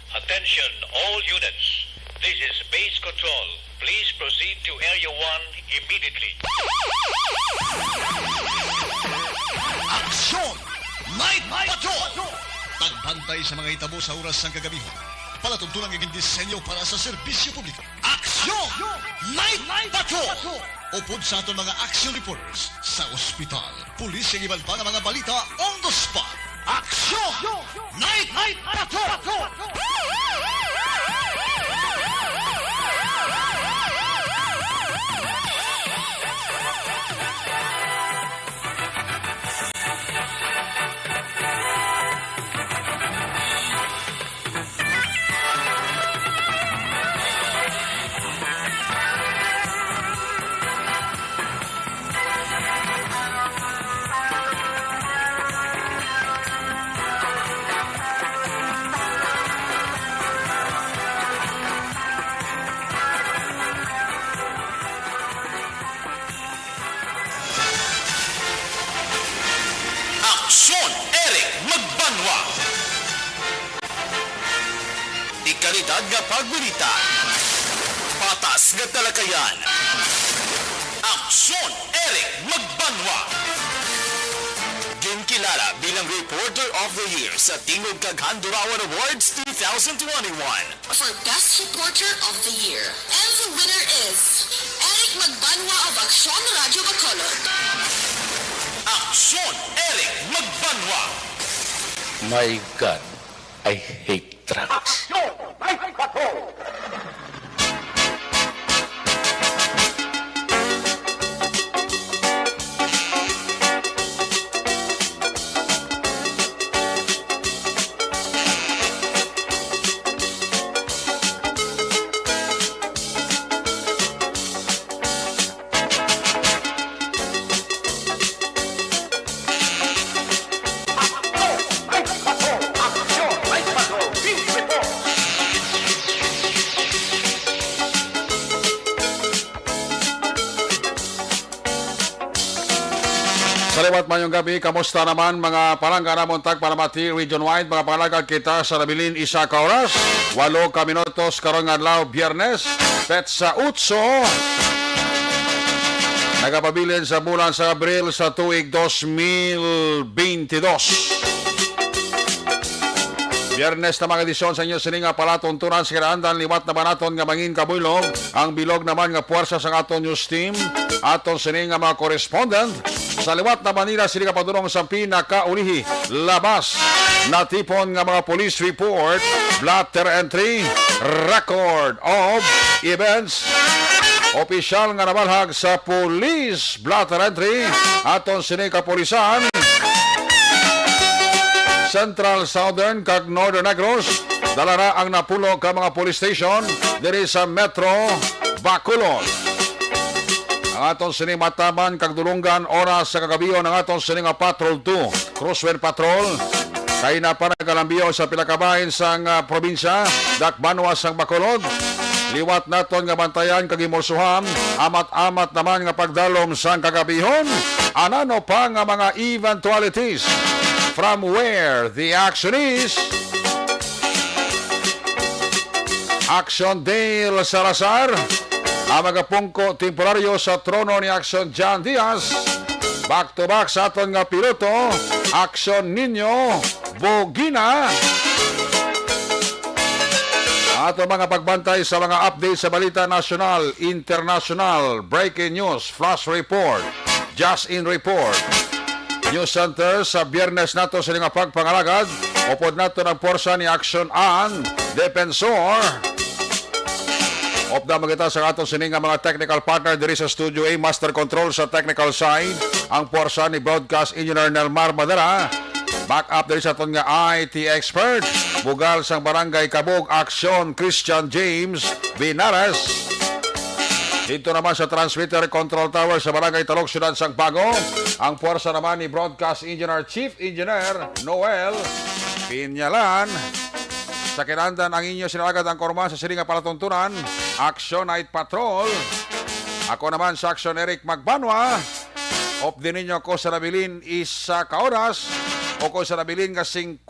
Attention all units. This is base control. Please proceed to Area 1 immediately. Aksyon! Night Patrol! Tagbantay sa mga hitabo sa oras ng kagabihan. Palatuntunan ng disenyo para sa serbisyo publiko. Aksyon! Night Patrol! Upod sa aton mga action reporters sa ospital, pulis ang iban pa ng mga balita on the spot. Aksyon! Night Patrol! Aksyon Eric Magbanwa. Di kalidad nga pagbalita. Patas nga talakayan. Aksyon Eric Magbanwa. Ginkilala bilang Reporter of the Year sa Tingog Kaghandurawan Awards 2021. For Best Reporter of the Year. And the winner is Eric Magbanwa of Aksyon Radio Bacolod. Aksyon Eric Magbanwa. My God, I hate drugs. Salamat mayong gabi. Kamusta naman mga palangga namon tagparamati region-wide mga palangga kita sa nabilin isa ka oras. 8 ka minutos karong adlaw Biyernes. Petsa 8. Nagapabilin sa bulan sa Abril sa tuig 2022. Biyernes na mga edisyon sa inyo sininga palatuntunan sa kinaandan liwat na banaton nga mangin kabuylog. Ang bilog naman nga puwersa sa aton news team. Aton sininga mga correspondent. Sa liwat na Manila, sila kapadunong sa pinakaulihi. Labas na tipon nga mga police report, blatter entry, record of events. Opisyal nga namalhag sa police blatter entry. Aton sining kapulisan. Central, Southern, kag Northern Negros. Dala na ang napulo ka mga police station diri sa Metro Bacolod. Ang aton sining mataman kag dulunggan oras sa kagabiyo ng aton sining Patrol 2, Crosswell Patrol. Kay na pa nagalambiyo sa pilakabahin sang probinsya, Dakbanwa sang Bacolod. Liwat naton nga bantayan kag imorsuhan, amat-amat naman nga pagdalom sang kagabihon. Anano pa nga mga eventualities from where the action is. Action Dale Salazar. Ang magapungko temporaryo sa trono ni Action John Diaz. Back to back sa aton nga piloto, Action Nino Bogina. Ato mga pagbantay sa mga update sa balita national, international, breaking news, flash report, just in report. News Center sa Biyernes nato sa nga pagpangalagad. Upod nato ng porsa ni Action An Defensor. Opda magita sa aton sining mga technical partner diri sa Studio A, Master Control sa technical side. Ang porsa ni Broadcast Engineer Nelmar Madera. Back up diri sa aton nga IT expert. Bugal sang Barangay Kabog, Action Christian James Binares. Dito naman sa transmitter control tower sa Barangay Talok, Syudad sang Bago. Ang porsa naman ni Broadcast Engineer Chief Engineer Noel Pinyalan. Sa kinandan ang inyo sinalagad ang korma sa siringa palatuntunan, Action Night Patrol. Ako naman sa Action Eric Magbanwa. Op din ninyo ko sa nabilin isa ka oras o ko sa nabilin ka 56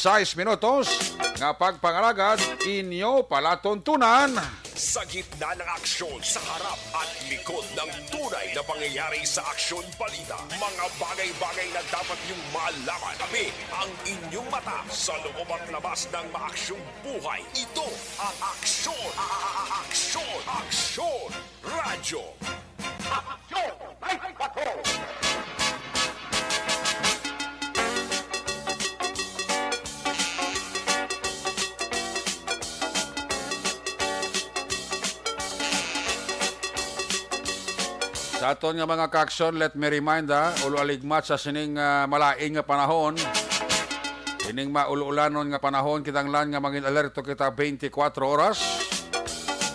6 minutos nga pagpangalagad inyo palatuntunan. Sa gitna ng aksyon, sa harap at likod ng tunay na pangyayari sa Aksyon Balita. Mga bagay-bagay na dapat niyong malaman. Kami ang inyong mata sa loob at labas ng maaksyong buhay. Ito ang Aksyon! Aksyon! Aksyon! Radyo! Aksyon! Night Patrol! Sa aton nga mga kaaksyon, let me remind ulo aligmat sa sining malaing nga panahon. Ining maululanon nga panahon, kitanglan nga mangin alerto kita 24 oras.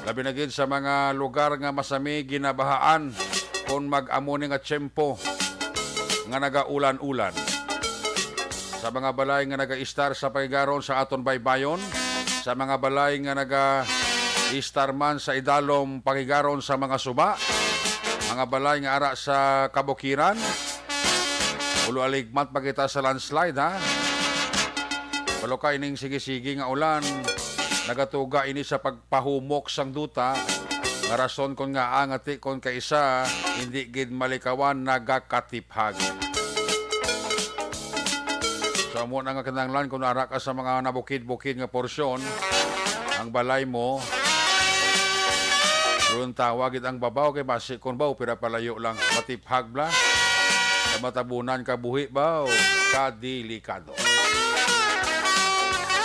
Labi na gid sa mga lugar nga masami ginabahaan kung mag-amuni nga tiyempo nga nagaulan-ulan. Sa mga balay nga naga-istar sa pagigaron sa aton baybayon, sa mga balay nga naga-istar man sa idalom pagigaron sa mga suba, mga balay nga ara sa kabukiran, ulo aligmat pagkita sa landslide ha. Paluka ining sige-sige nga ulan, nagatuga ini sa pagpahumok sang duta, nga rason kon nga angati kon kaisa, hindi gid malikawan nagakatiphag. So mo nga kinahanglan kung ara ka sa mga nabukid-bukid nga porsyon, ang balay mo, doon tawagit ang babaw kay basi kon baw pira palayo lang matiphag bla. Matabunan ka buhi baw kadelikado.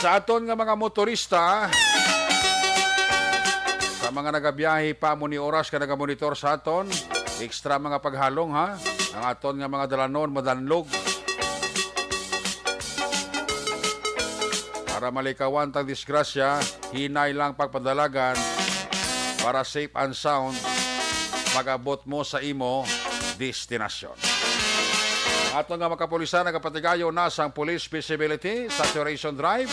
Sa aton nga mga motorista, sa mga nagabiyahe pa mo ni oras ka nagamonitor sa aton, extra mga paghalong ha. Ang aton nga mga dalanon madanlog. Para malikawan tang disgrasya, hinay lang pagpadalagan para safe and sound mag-abot mo sa imo destinasyon. Ato nga makapulisan nagapatigayo na sa police visibility saturation drive.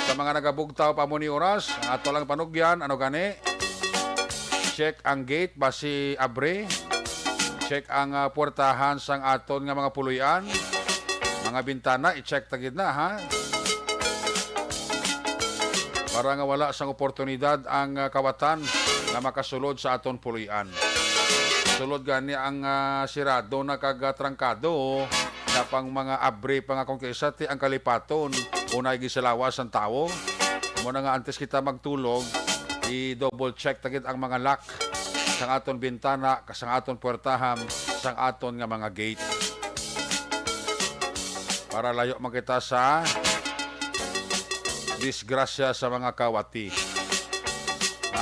Sa mga nagabugtaw pa mo ni oras, ato lang panugyan, ano gani? Check ang gate basi abre. Check ang puertahan sang aton nga mga puluyan. Mga bintana i-check tagid na ha. Para nga wala sang oportunidad ang kawatan na makasulod sa aton pulian. Sulod gani ang sirado na kagatrangkado na pang mga abre pa nga kung kaysa ti ang kalipaton unay gisalawas ang tao. Muna nga antes kita magtulog, i-double check tagid ang mga lock sang aton bintana, sang aton puertahan, sang aton nga mga gate. Para layo makita sa disgrasya sa mga kawati.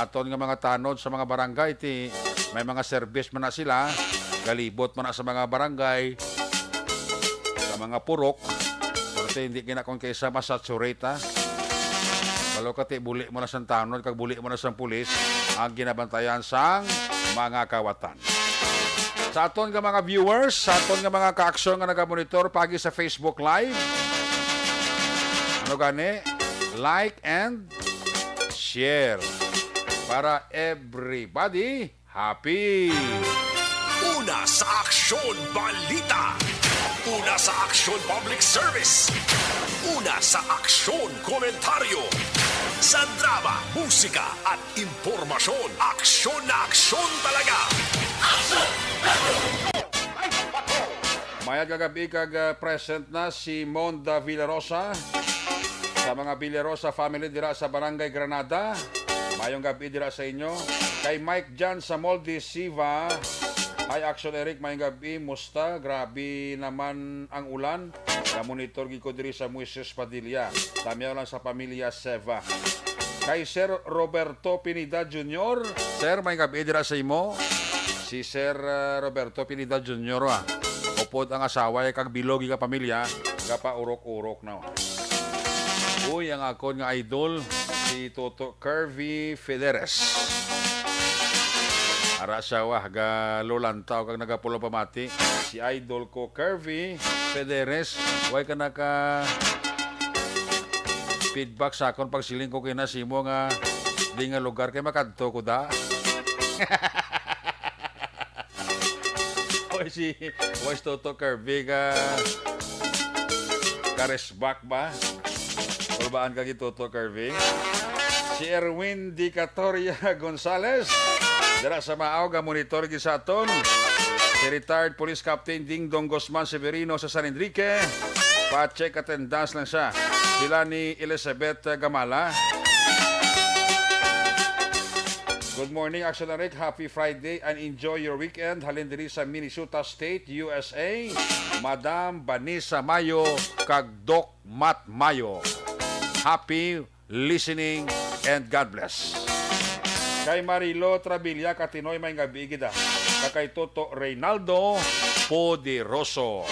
Aton nga mga tanod sa mga barangay ti may mga service man na sila, galibot man na sa mga barangay, sa mga purok, kasi hindi kinakon kaysa masaturate ha. Kalau kati buli mo na sa tanod, kag buli mo na sa pulis, ang ginabantayan sang mga kawatan. Sa aton nga mga viewers, sa aton nga mga kaaksyon nga nagamonitor pagi sa Facebook Live, ano gani? Like and share para everybody happy. Una sa Aksyon Balita. Una sa Aksyon Public Service. Una sa Aksyon Komentaryo. Sa drama, musika at impormasyon. Aksyon na aksyon talaga. Mayag kagabi kag present na si Monda Villarosa sa mga Villarosa family dira sa Barangay Granada. Mayong gabi dira sa inyo. Kay Mike Jan sa Molde Siva. Hi Action Eric, mayong gabi. Musta? Grabe naman ang ulan. Na-monitor ko diri sa Moises Padilla. Tamiyaw lang sa pamilya Seva. Kay Sir Roberto Pinida Jr. Sir, mayong gabi dira sa imo. Si Sir Roberto Pinida Jr. Upod ang asawa kag bilogi ka pamilya. Kapa urok-urok na. Uy, ang akon nga idol, si Toto Curvy Federes. Ara siya ga lulantaw kag nagapulo pamati. Si idol ko Curvy Federes. Huwag ka naka feedback sa akon pag siling ko kinasimo nga di nga lugar kay makadto ko da. Huwag si Toto Curvy ka Karesbak ba? Kulbaan ka gituto, Kirby. Si Erwin Di Catoria Gonzales. Dara sa maaw ga monitor gisaton. Si retired Police Captain Dingdong Guzman Severino sa San Enrique. Pa-check attendance lang siya. Sila ni Elizabeth Gamala. Good morning, Action Rick. Happy Friday and enjoy your weekend. Halin diri sa Minnesota State, USA. Madam Vanessa Mayo, kag Doc Matt Mayo. Happy listening and God bless. Kay Marilo Trabilla, Katinoy, may gabi gida. Kay Toto Reynaldo Poderoso.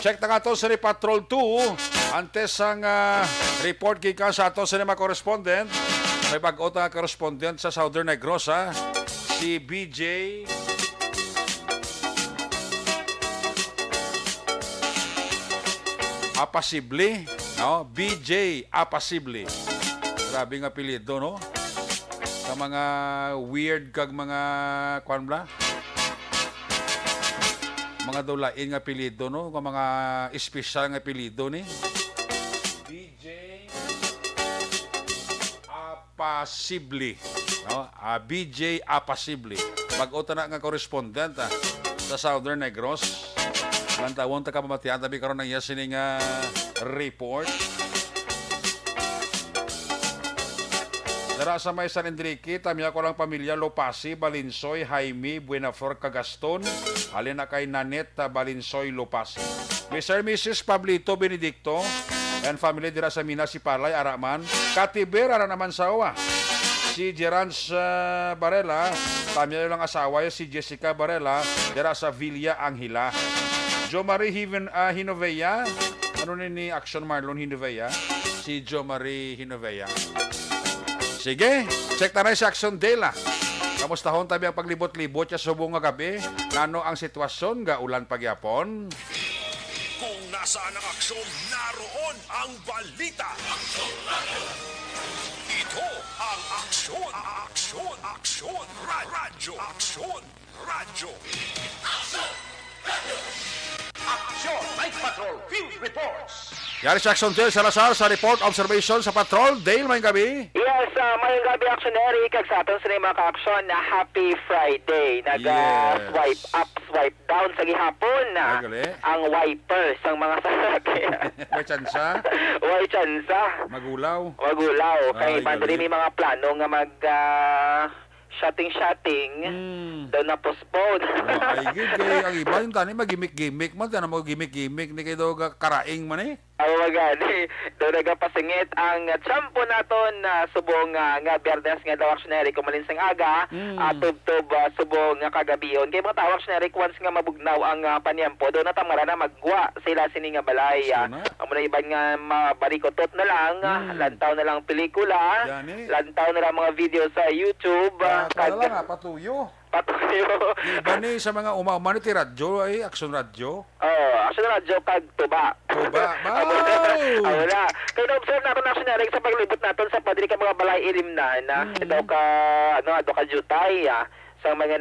Check na nga to sa Patrol 2. Antes ang report gikan sa ato sa mga correspondent. May bag-o na correspondent sa Southern Negros, si BJ Apasible, no? BJ Apasible. Grabe nga apelyido, no? Sa mga weird kag mga kwan bla. Mga dulain nga apelyido, no? Kung mga espesyal nga apelyido ni. BJ Apasible, no? BJ Apasible. Bag-o na nga correspondent sa Southern Negros. Lantawon ta ka pamatian tabi karon ng yasining report. Dara sa may San Enrique, tamya ko lang pamilya Lopasi, Balinsoy, Jaime, Buenafor, Cagaston, halin na kay Nanet Balinsoy, Lopasi. Mr. Mrs. Pablito Benedicto and family dira sa Minas, si Palay, Araman, Katiber, ara naman sa Owa. Si Gerans Barela, tamya lang asawa si Jessica Barela, dira sa Villa Angela. Jo Marie Hinovea, ano ni Action Marlon Hinovea? Si Jo Marie Hinovea. Sige, check na rin si Action Dela. Kamustahon tabi ang paglibot-libot sa subong nga gabi. Nano ang sitwasyon ga ulan pagyapon? Kung nasaan ang aksyon, naroon ang balita. Ito ang aksyon, radyo, radyo. Aksyon, Night Patrol, Field Reports. Yari si Action Dale Salazar sa report observation sa patrol. Dale, may gabi. Yes, mayong gabi actionary kag sa aton sa mga ka-action na Happy Friday. Swipe up, swipe down sa gihapon na gali. ang wiper sang mga sasakyan. May tsansa. Way chansa. Magulaw. Magulaw. Kay Ay, pandiri gali. may mga plano nga mag shotting daw na postpone. Ay, gid kay ang iba yung tani magimik-gimik man tani mo gimik-gimik ni kay daw karaing man eh. Ay magani, daw nagapasingit ang tsampo naton na subong nga Biyernes nga daw actionary kumalinsang aga tubtob subong nga kagabion. Kay mga tawag actionary once nga mabugnaw ang panyampo daw natamara na magwa sila sini nga balay. Amo na iban nga mabarikotot na lang, lantaw na lang pelikula, Gani. lantaw na lang mga video sa YouTube, Kala lang patuyo. patuyo. Iba ni sa mga uma-uma ni ti radyo ay Action Radio. Action radyo kag tuba. Tuba. Ano na. Kaya na-observe natin actionary sa paglibot natin sa padri ka mga balay ilimnan na ito ka ka jutay sa mga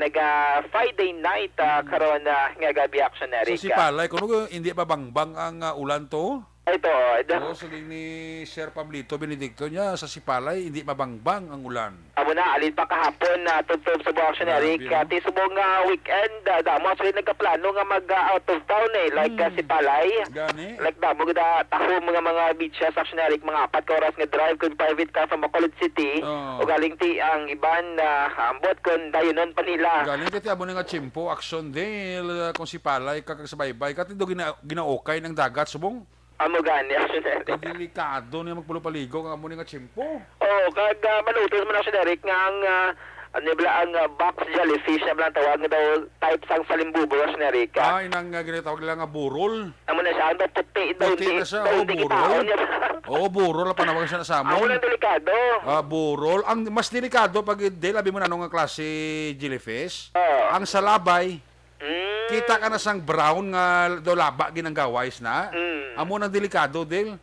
Friday night karon nga gabi actionary So si Palay kuno hindi pa bangbang ang ulan to. Ito. Oo, saling ni Sir Pablito Benedicto niya sa Sipalay, hindi mabangbang ang ulan. Amo na, alin pa kahapon na tugtog sa buong actionary. Grabe, Kati subong weekend, damo actually nagkaplano nga mag-out of town like si Palay. Gani. Like damo da taho mga beaches actionary, mga 4 ka oras nga drive kun private car from Bacolod City. Oh. O galing ti ang iban ambot kun dayonon pa nila. Galing kati abo nga Chimpo, Action Dale, kung si Palay, kakagsabaybay, kati do ginaokay ng dagat, subong. Amo gani actionary. Kay delikado niya magpulo-paligo, kang amo nga Chimpo. Oh, kag malutos man actionary nga ang ang box jellyfish na lang tawag nga daw type sang salimbubo actionary ka. Ay, nang ginatawag nila nga burol. Amo na siya, ang puti daw Puti na siya, burol. Oo, burol, ang panawag siya na sa Amo amon. na delikado. Burol. Ang mas delikado pag Dale, abi mo na nung klase jellyfish. Oo. Ang salabay, Mm. kita ka na sang brown nga do laba ginanggawais na. Amo nang delikado Del.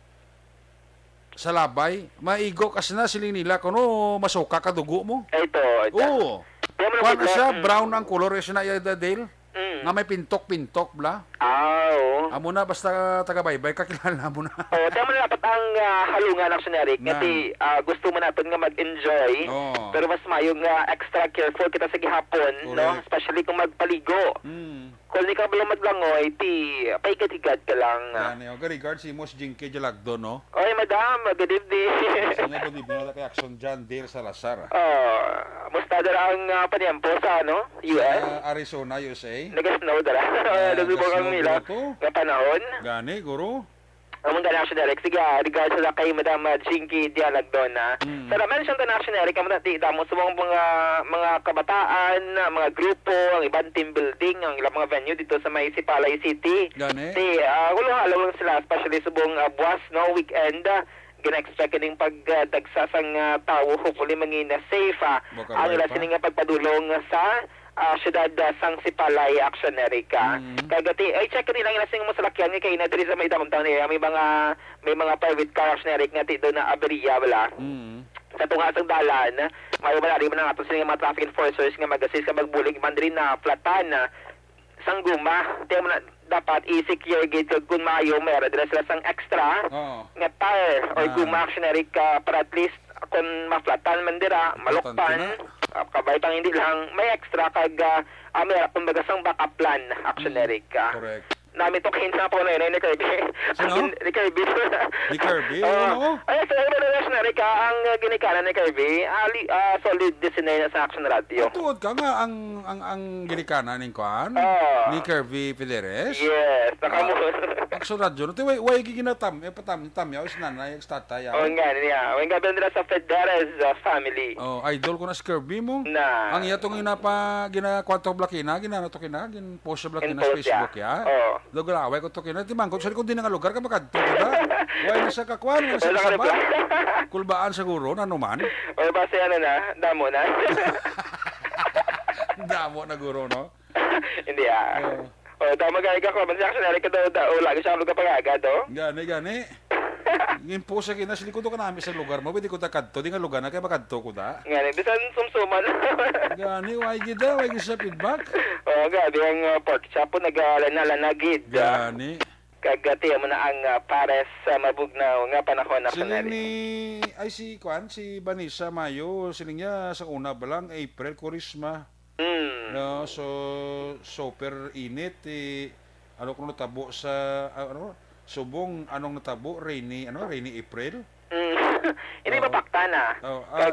Sa labay, maigo kasi na siling nila kuno masuka ka dugo mo. Ito. Oo. Kaya mo Kuan na siya brown ang color siya na yada Del. Mm. Nga may pintok-pintok bla. Oo. Amo na basta taga-baybay kakilala mo na. Tayo mo na dapat ang halungan action Eric. Nga. Kasi gusto mo natin nga mag-enjoy. Oo. Pero mas mayong extra careful kita sa gihapon, no? Correct. Especially kung magpaligo. Kung di ka ba maglangoy, paikad-higad ka lang. Yan, regards si Mos Jinky Jalagdo, no? Oy, madam, good evening. Sana po di binala kay Action John Dale Salazar. Musta dala ang paniyampo sa US? Arizona, USA. Nag-snow dala. Nagubog ang nag-snow nila dito. nga panahon. Gani, guro. Among Action Eric, sige, regards sa kay Madam Jinky Dialagdon na. Sa naman siyang Action Eric, ang mga damo sa mga kabataan, mga grupo, ang ibang team building, ang ilang mga venue dito sa may Sipalay City. Gani. Hulong-halo lang sila, especially subong buwas, no, weekend. Gina-expect kining pagdagsasang tao, hopefully mangina safe. Baka Ang right ila pa. sining pagpadulong sa syudad sang Sipalay Action Erica. Kagati ay check nila ang lasing mo sa lakyan kay na diri sa may downtown area may mga private car Action Eric nga do na aberya wala. Sa tunga sang dalan, may wala rin man ato sila mga traffic enforcers nga mag-assist ka magbulig man diri na flatan sang guma. Tiyan mo na dapat i-secure gate kung maayo meron dira sila sang extra Oo. nga tire or guma Action Erica para at least kung maflatan man dira, malukpan, kabay pang hindi lang, may extra kag may kumbaga sang backup plan Action Erica. Correct. Namin to kinsa po na yun ni Kirby. Sino? Ni Kirby. Ni Kirby? Oo. Ano? Ay, sa Action Erica, ang ginikanan ni Kirby, solid design na sa Action Radio. Tuod ka nga ang gilikana ning kuan ni Kirby Pideres. Yes, nakamu. Action Radio no te way giginatam patam yaw is nanay tatay Oh, yaw. nga niya. Wenga bendra sa Federes family. Oh, idol ko na si Kirby mo. Na. Ang iya tong gina-kwanto blakina, ginanato kina, gin post sa blakina sa In-post ya. Facebook ya. Oo. Lugar away ko to kina, timangkot sa likod din nga lugar ka makadto ka. Way na sa kakwan, wala sa Wala ka sabay. reply. Kulbaan siguro nanuman. O base ano na, damo na. Damo na guro no. Hindi Oo. O damo gaya ka comment sa Action Erica daw lagi siya lugar pagagad do. Gani. Ngin po sa kina, silikod ko namin sa lugar mo, pwede ko ta kadto, di nga lugar na kaya makadto ko ta. Nga ni bisan sumsuman. Gani, way gida, way gida sa feedback. O gabi ang pork chop po nagalanagid. Gani. Kagati mo na ang pares sa mabugnaw nga panahon na Siling panari. ni, ay si Kwan, si Vanessa Mayo, siling niya sa una ba lang, April, Kurisma. No, so, super init, ano kung natabo sa, subong, anong natabo, rainy April. Hindi ba pakta na?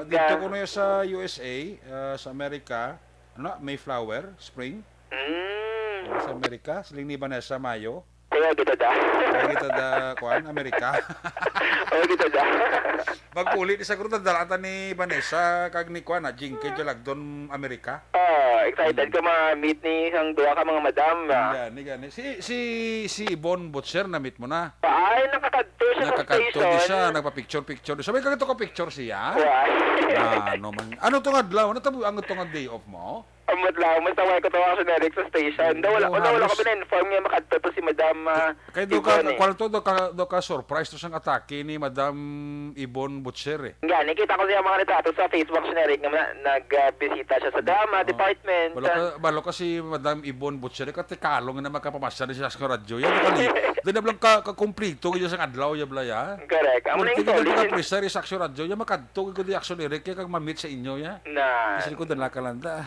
Dito ko na sa USA, sa Amerika, Mayflower, Spring, sa Amerika, siling ni Vanessa Mayo. Kaya kita da. Kaya kita da, Kwan, Amerika. O kita da. Magpulit isa ko dalatan ni Vanessa kag ni Kwan Jinky Jalagdon Amerika. Excited ka ma-meet ni ang duwa ka mga madam. Gani. Si Yvonne Butcher na meet mo na. Ay, nakakadto siya sa Nakakadto station. di siya, nagpa-picture. Sabi ka ka picture siya. Why? Ano man. Ano tong adlaw? Ano tabo ang tong day off mo? Amot lang, mas tawag ko tawa sa Eric sa station. Daw wala halos- ko na-inform nga makadto to si Madam Kay do ka surprise to sang atake ni Madam Yvonne Butcher eh. Gani, kita ko siya mga retrato sa Facebook si Eric nga nagbisita siya sa Dama Department. Balo ka si Madam Yvonne Butcher ka tikalong na magkapamasya siya sa radyo. Yan kali. Dili blang ka kumplito gyud sa adlaw ya blaya. Correct. Amo na yung Kung solid. ka presa sa action radyo, ya makadto ko di action direct kaya kag ma-meet sa inyo ya. Na. Kasi ko dala ka lang da.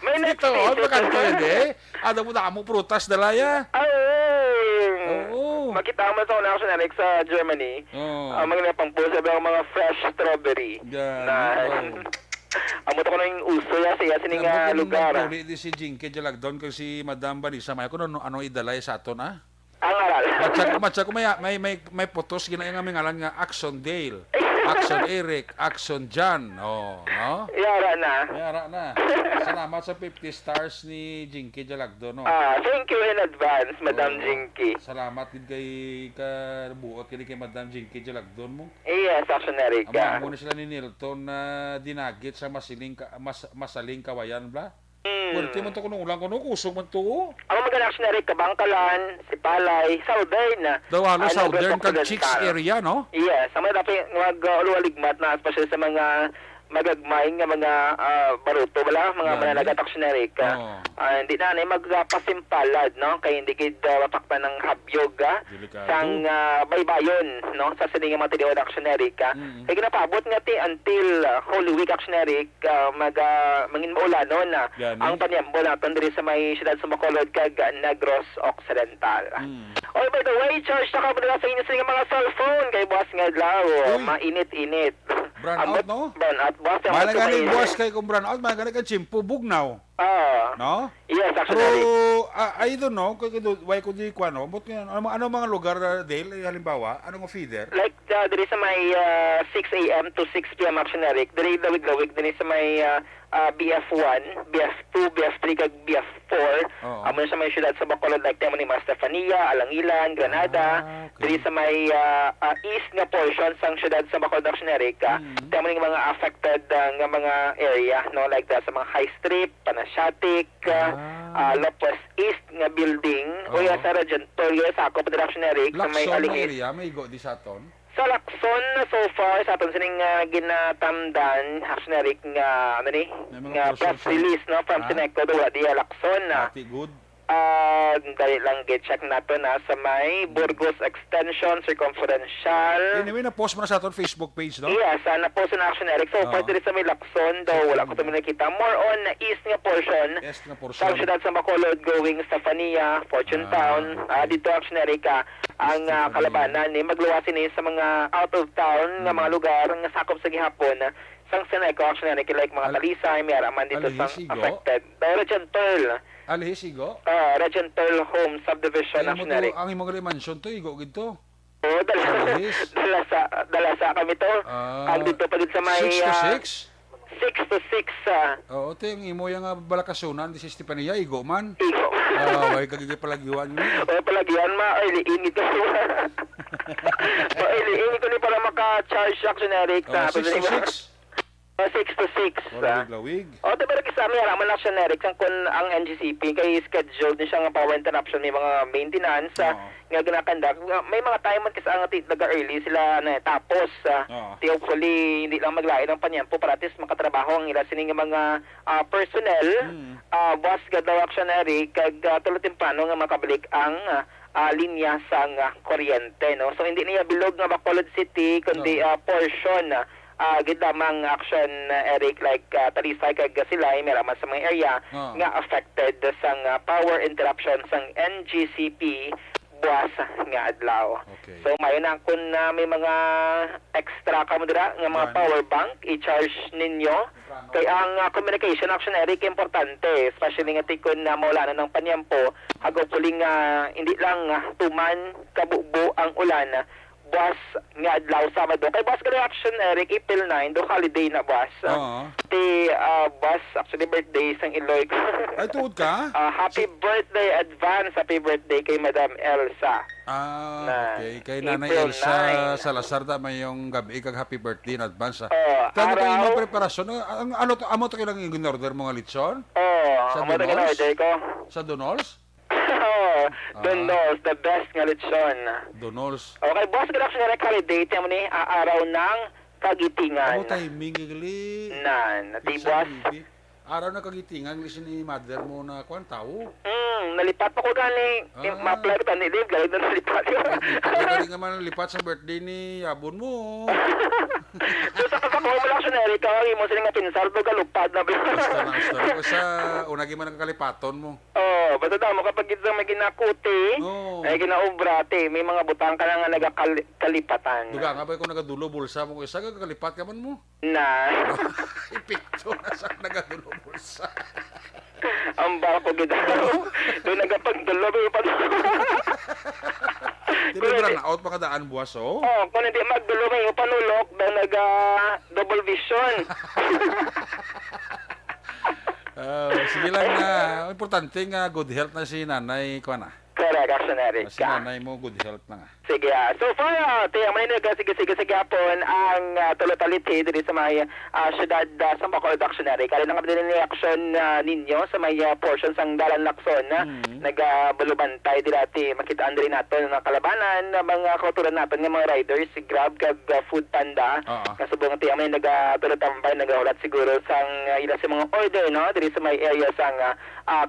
May next Ito, station. makadto yun eh. Ada mo damo prutas dala ya. Ay! Oo. Makita mo sa Action Eric sa Germany. Oo. Ang mga pang-post sa mga fresh strawberry. Yan. Na, amo to ko na yung uso ya sa sining lugar. Puli di si Jinky Jalagdon kag si Madam Vanessa Mayo kuno ano idalay sa aton ah. Ang aral. Matcha ko may photos gina nga may ngalan nga Action Dale, Action Eric, Action John. Oh, no? Yara na. Mayara na. Salamat sa 50 stars ni Jinky Jalagdo, no? Thank you in advance, Madam Oo. Jinky. Salamat din kay buot kay Madam Jinky Jalagdo mo. Yes, Action Eric. Amo na sila ni Nilton na dinagit sa masaling kawayan bla. Pwerte man to kuno ulang kuno kusog man to. Ang mga Action Eric, Kabangkalan, Sipalay, Southern. Dawalo Ano, Southern Occidental. kag Chicks area, no? Yes, ang mga dapat mag-uluwaligmat na especially sa mga magagmay nga mga baruto wala mga Gani? mananagat aksyonerik. Oo. Hindi na magpasimpalad no kay hindi gid mapakta ng habyog Delikado. sang baybayon no sa sining mga tinuod aksyonerik. Mm. Kay ginapabot nga ti until Holy Week aksyonerik mangin maulanon Gani? ang panyambo naton diri sa may siyudad sa Bacolod kag Negros Occidental. Mm. Oh, by the way, charge na ka sa inyo sa mga cellphone kay boss nga adlaw. Uy. Mainit-init. Brown out, no? Brown out, boss. Yung Mahal gusto nga ni mainit. buwas kay kung brown out, mahal nga ni kay chimpo, bugnaw. No? Yes, Pero, actually. I don't know, why ko di ko ano, but ano mga lugar, Dale, halimbawa, ano mga feeder? Like, diri sa may 6 a.m. to 6 p.m. actionary, diri lawig-lawig, diri sa may BF1, BF2, BF3, kag BF4. Oo. Amo sa may syudad sa Bacolod, like temo ni Mas Stefania, Alangilan, Granada. Okay. Diri sa may east nga portion sang syudad sa Bacolod actionary, temo ni mga affected nga mga area, no? Like sa mga High Strip, Panasyatic, Lopez East nga building, o Oo. sa Region Toyo, sa Ako Actionary, sa may Lakson na Alingis. area, may go di sa aton. Sa Lacson, so far, sa aton sining ginatamdan, actionary nga, ano ni, May mga nga portion press sa- release, no, from Ah? Sineco, duwa di Lacson, Ati good. dali lang check nato na sa may Burgos Extension, Circumferential. Anyway, na-post mo na sa aton Facebook page, no? Yes, na po sa actionary. So, Oo. far, diri sa may Lacson, daw, wala ko ito nakita. More on east nga portion, Yes, na sa portion. syudad sa Bacolod going Stefania, Fortune Town, dito actionary ka ang Stefania. kalabanan ni magluwasin ni sa mga out of town nga mga lugar nga sakop sa gihapon sang Seneco actionary like mga Talisay, may araman dito sa Alihisigo? affected. Region Pearl, Alihisigo. Region Pearl Home Subdivision Ay mo actionary. to, ang imong mansion to, igo gito. Oh, Alihis? dala sa kami to. Ang dito pa dito sa may 6 to 6? 6 to 6 Oo, ito yung imo yung balakasunan, di si Stepania, igo man. igo. Way kagigipalagiwan mo. O palagyan early init ko. Early init ko ni para maka-charge actionary sa 6 to 6? 6 to 6. Wala lawig. O, pero kasi amin, araman lang actionary kung ang NGCP kay scheduled din siya nga power interruption, may mga maintenance Oo. nga ginakandak. May mga time man kasi ang naga-early sila na tapos. Oo. Hopefully, hindi lang maglain ng panyampo para at least makatrabaho ang ila sining mga personnel. Boss gadaw actionary kag tulutin plano nga makabalik ang linya sang kuryente, no? So hindi niya bilog nga Bacolod City kundi portion gid lamang action Eric like Talisay kag Silay meraman sa mga area Oo. nga affected sang power interruption sang NGCP buwas nga adlaw. Okay. So mayo na kun may mga extra ka mo dira nga mga Gani. power bank i-charge ninyo kay ang communication action Eric importante especially nga tikon na mawala na ng panyampo hagopuli nga hindi lang tuman kabubo ang ulan buwas nga adlaw Sabado. Kay buwas ka action Eric April 9 do holiday na buwas. Oo. Ti buwas actually birthday sang Iloy ko. Ay, tuod ka? Happy birthday advance, happy birthday kay Madam Elsa. Okay. Kay Nanay April Elsa 9. Salazar da may yung gabi kag happy birthday in advance. araw. Kano ko imong preparasyon? Ano to amo to kilang in-order mga litson Sa Amo ta Donos? order ko. sa Donols? Donos, the best nga lechon. Donols. Okay, boss, good action na holiday. Tiyan mo ni, araw ng kagitingan. Amo timing gali. Nan, di Sa boss. bibi. Araw na kagitingan listen ni mother mo na kwan tao. Nalipat pa ko gani. Ma-apply ko ni leave, galing na nalipat ko. Kaya nga man lipat sa birthday ni Abon mo. So sa kasako mo lang siya na Erika, mo sila nga pinsal, to galupad na. Basta na gusto. Sa unagi man ang kalipaton mo. Basta daw mo kapag ito may ginakuti, Oo. ay ginaubrate, may mga butang ka na nga nagakalipatan. Duga nga ba kung nagadulo bulsa mo isa kalipat ka man mo. Na, Ipikto na sa nagadulo bulsa. ang barko gida. Doon nagapagdulo, may pa. Di ba ba na out makadaan buwas oh? Kung hindi magdulo may panulok, daw double vision. Sige lang na importante nga good health na si nanay ko na. Correct, Action Eric. Si nanay mo, good health lang. Sige, so far, tiyan mo na sige hapon ang tulotalithi dito sa may syudad sa Bacolod, Action Eric. Kaya nang kapatid ni action ninyo sa may portions ang Dalan Lacson, nagbulubantay dati makitaan rin natin ng kalabanan ng mga kauturan natin ng mga riders, si Grab, kag Food Panda. Kasubong tiyan mo nagtulotambay, nagahulat siguro sang ilang sa mga order, no? Dito sa may area sang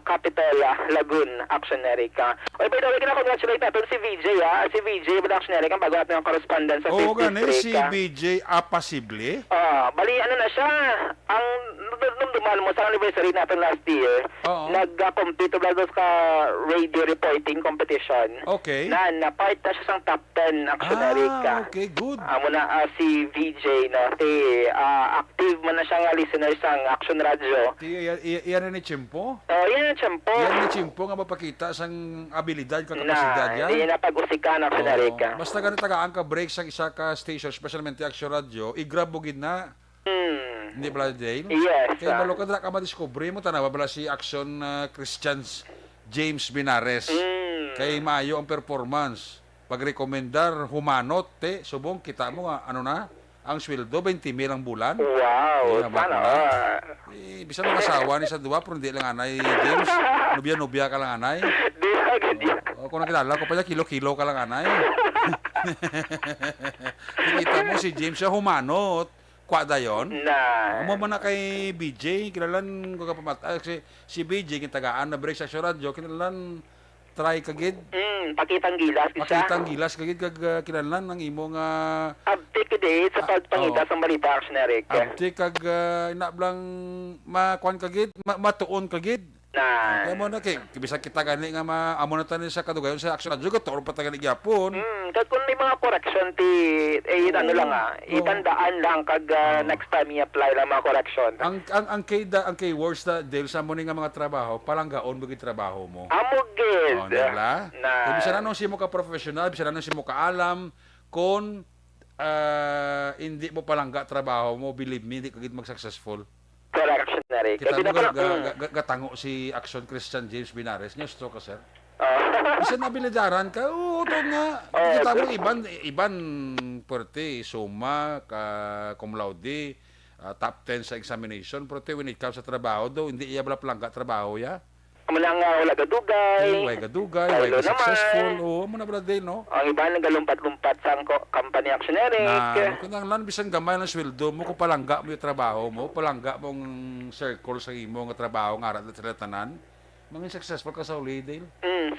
Capital Lagoon, Action Eric. By the way, congratulate natin si VJ, si VJ, Action Eric, ang bago natin ang correspondence sa Oo, Facebook ganun, break. si BJ Apasible. Bali, ano na siya, ang nung dumaan mo sa anniversary natin last year, nag-compete doon ka radio reporting competition. Okay. Na part na siya sa top 10, Action Eric. Okay, good. Muna si VJ, no, active man na siya nga listener sa Action Radio. Iyan ni Chimpo? Yan ang tiyempo. Yan ni Chimpo nga mapakita sang abilidad, kakapasidad yan. Hindi na pag-usikan, Action Eric. Basta ganun tagaan ka break sa isa ka station, specialmente Action Radio, i-grab mo gid na. Hindi ba Dale? Yes. Kaya balo ka ka madiscovery mo, tanawa bala si Action Christians James Binares. Kay maayo ang performance. Pag-recomendar, humanot, subong, kita mo nga, ano na, ang sweldo, 20,000 ang bulan. Wow, sana. Bisa ng asawa ni sa duwa, pero hindi lang anay, James. Nubya-nubya ka lang anay. Di ba, ganyan. Kung nakilala ko pa niya, kilo-kilo ka lang anay. Nakita mo si James siya humanot. Kwada yun. Amo man na kay BJ, kilalan ko ka pamatay. Si BJ, kitagaan na break sa radyo, kilalan try kagid. Pakitang gilas siya. Pakitang gilas kagid kag kilalan ng imong update kagid sa pagpangita sa balita, Action Eric. Update kag inablang makuan kagid, matuon kagid. Kaya mo na kay bisa kita gani nga amo na tanin sa kadugayon sa Action Radio toro pa tagali gyapon. Kag kung may mga correction ano lang itandaan lang kag next time i-apply lang mga correction. Ang keywords na deal sa mo nga mga trabaho, palanggaon mo trabaho mo. Amugid. Diba? Bisa na nung si mo ka professional, bisa na nung si mo ka alam kung hindi mo palangga trabaho mo, believe me, hindi ka gid mag-successful. Correct, Action Eric. Kita mo gatango si Action Christian James Binares niya, stroke ka, sir. Bisa nabilidaran ka, ito nga. Kita mo, iban puwerte, suma, cum laude, top 10 sa examination, pero when it comes sa trabaho daw, hindi iya bala palangga trabaho, ya? Malang wala gadugay. Wala gadugay, wala successful. Oo, mo na bala din, no? Ang iba nagalumpat-lumpat sa company, Action Eric. Kung lang bisan gamay ng sweldo mo, kung palangga mo yung trabaho mo, palangga mong circle sa imo nga trabaho, nga arat at tanan, mga successful ka sa uli, Dale.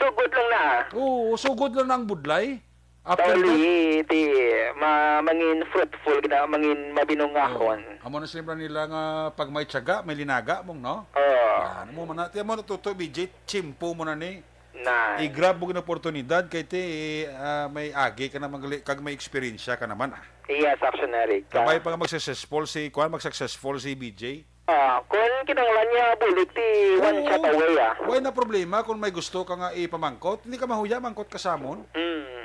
So good lang na. Oo, so good lang na ang budlay. After that, mangin fruitful, mangin mabinungahon. Amo na sila nila nga pag may tiyaga, may linaga mong, no? Ano mo man na, tiyan mo natuto, BJ, chimpo mo na ni. I-grab mo ng oportunidad, kaya may agi ka na kag may experience ka naman. Yes, Action Eric. Kabay pa nga mag-successful si BJ. Kung kinanglan niya bulit, one shot away, Why na problema kung may gusto ka nga ipamangkot? Hindi ka mahuya, mangkot ka sa amon.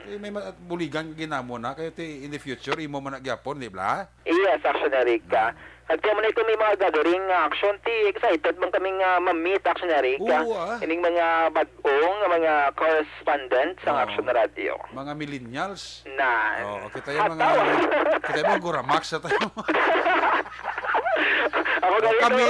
May buligan ginamo na, kaya in the future, imo man nagyapon, di ba? Yes, Action Eric. At kaya mo na ito may mga gathering action, excited bang kaming ma-meet, Action Eric. Ining mga bagong, mga correspondent sa Action Radio. Mga millennials. Kita yung mga Guramax na tayo.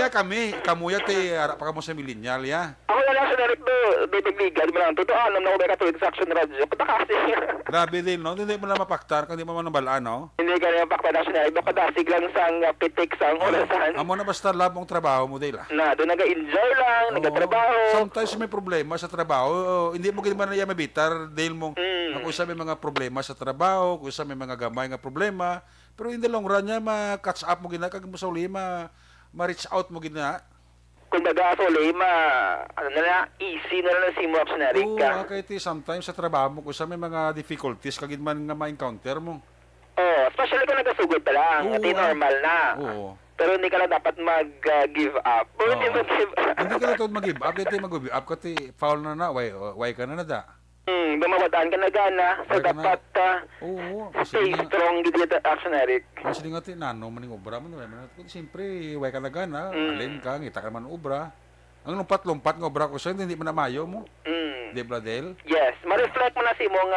Kami. Kamuya harap pa ka mo sa millennial, ya. Ako na lang sa direct bibigligan mo lang. Totoo, alam na ko may katuwid sa Action Radio. Kata kasi. Grabe din, no? Hindi mo na mapaktar, kung hindi mo nabalaan, no? Hindi ka na mapaktar na siya. Iba kadasig lang sang pitik sang orasan. Amo na basta love mong trabaho mo, Dale. Doon nag-enjoy lang, nagkatrabaho. Sometimes may problema sa trabaho. Hindi mo ginawa na yan mabitar, Dale mong kung isa may mga problema sa trabaho, kung isa may mga gamay nga problema. Pero in the long run niya, ma-catch up mo gina, kag mo sa uli, ma-reach out mo gina. Kung baga sa uli, easy na lang si mo, Action Eric. Oo, kahit sometimes sa trabaho mo, kung sa may mga difficulties, kagid man nga ma-encounter mo. Especially kung nagkasugod pa lang, normal na. Pero hindi ka lang dapat mag-give up. Hindi mag-give up. Hindi ka lang mag-give up, kahit mag-give up, kasi foul na na, why ka na da. Gumawadaan ka na gana. So dapat stay strong dito, Action Eric. Kasi nga tinano, maning obra mo naman. Siyempre, way ka na gana, alin ka, ngita ka naman obra. Ang lumpat-lumpat ng obra ko siya, hindi mo na mayo mo. Di Bladel? Yes, ma-reflect mo na si imong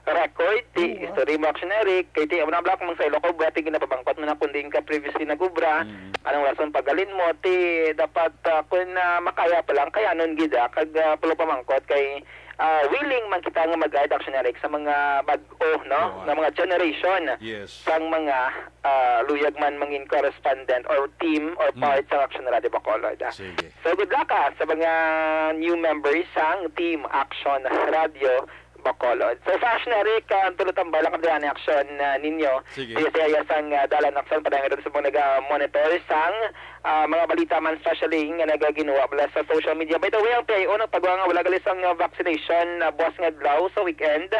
record, ti history mo actionary, kay ti na black mong sa ilo ko, buhati ginapabangkot mo na kunding ka previously nagubra, anong rason paggalin mo, ti dapat kung makaya pa lang, kaya nun gida, kag pulo pamangkot, kay willing man kita nga mag-guide actionary sa mga bag-o, no? Na mga generation, Yes. sang mga luyag man mangin correspondent or team or part sa Action Radio Bacolod. Sige. So good luck sa mga new members sang Team Action Radio Bacolod. So Fashion Eric, tulutang balang ang action ninyo. Sige. Siya sang dalan action pa rin sa mga nag-monitor sang mga balita man especially nga nagaginawa bala sa social media. By the way, ang PIO nagpagawa nga wala galis ang vaccination buwas nga adlaw sa weekend.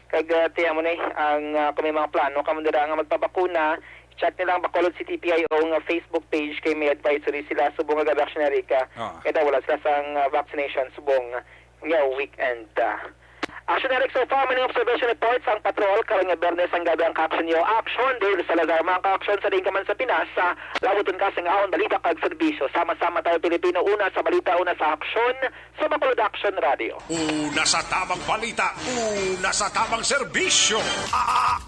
Kag tiya mo na ang kung may mga plano kamo dira nga magpabakuna, chat nila ang Bacolod City PIO nga Facebook page kay may advisory sila subong nga Action Eric. Kaya wala sila sang vaccination subong nga weekend. Action Eric, so far, maning observation reports ang patrol, karang Bernes ang gabi ang ka-action nyo. Action, dahil sa Lazar, mga ka-action sa rin ka man sa Pinas, sa labuton ka sa ngaon, balita kag serbisyo. Sama-sama tayo Pilipino, una sa balita, una sa action, sa Bacolod Action Radio. Una sa tamang balita, una sa tamang serbisyo.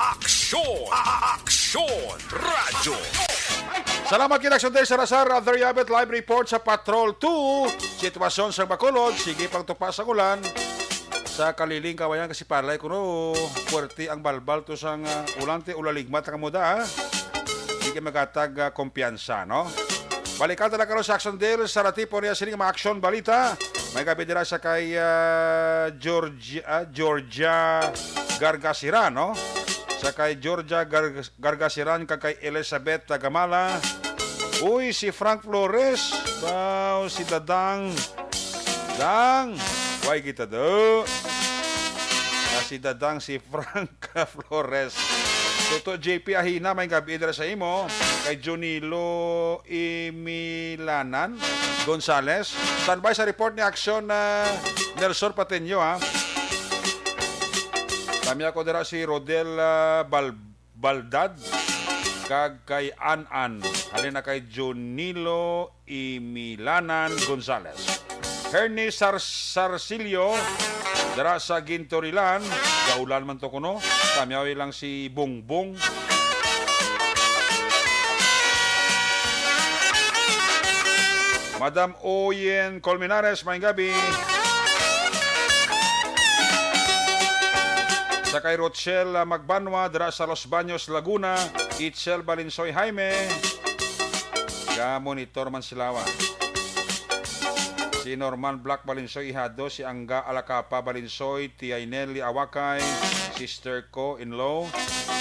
Aksyon! Aksyon! Radyo! Salamat kinaksyon tayo sa Rasar at Yabet Live Report sa Patrol 2. Sitwasyon sa Bacolod, sige pang tupas ang ulan. Sa kaliling kawayan kasi palay kuno puwerti ang balbal to sang ulante ulaligmat ang muda ha. Hindi ka magatag kumpiyansa no. Balikan talaga karon sa Action Deal sa ratipo niya sining mga aksyon balita. May gabi dira sa kay Georgia Gargasiran no. Sa kay Georgia Gargasiran kay Elizabeth Tagamala. Uy si Frank Flores, wow si Dang. Why kita do? Si Dadang si Frank Flores. Toto JP Ahina may gabi dira sa imo kay Jonilo Imilanan Gonzales. Standby sa report ni Action na Nelson Pateño ha. Kami ako dira si Rodel Baldad kag kay An. Halina kay Jonilo Imilanan Gonzales. Hernie Sarcilio dara sa Gintorilan, gaulan man to kuno. Kamyawi lang si Bongbong. Madam Oyen Colmenares, may gabi. Sa kay Rochelle Magbanwa dara sa Los Baños, Laguna. Itzel Balinsoy Jaime. Monitor man silawa. Si Norman Black Balinsoy ihado, si Angga Alacapa Balinsoy, Tia Nelly Awakay, sister ko in-law,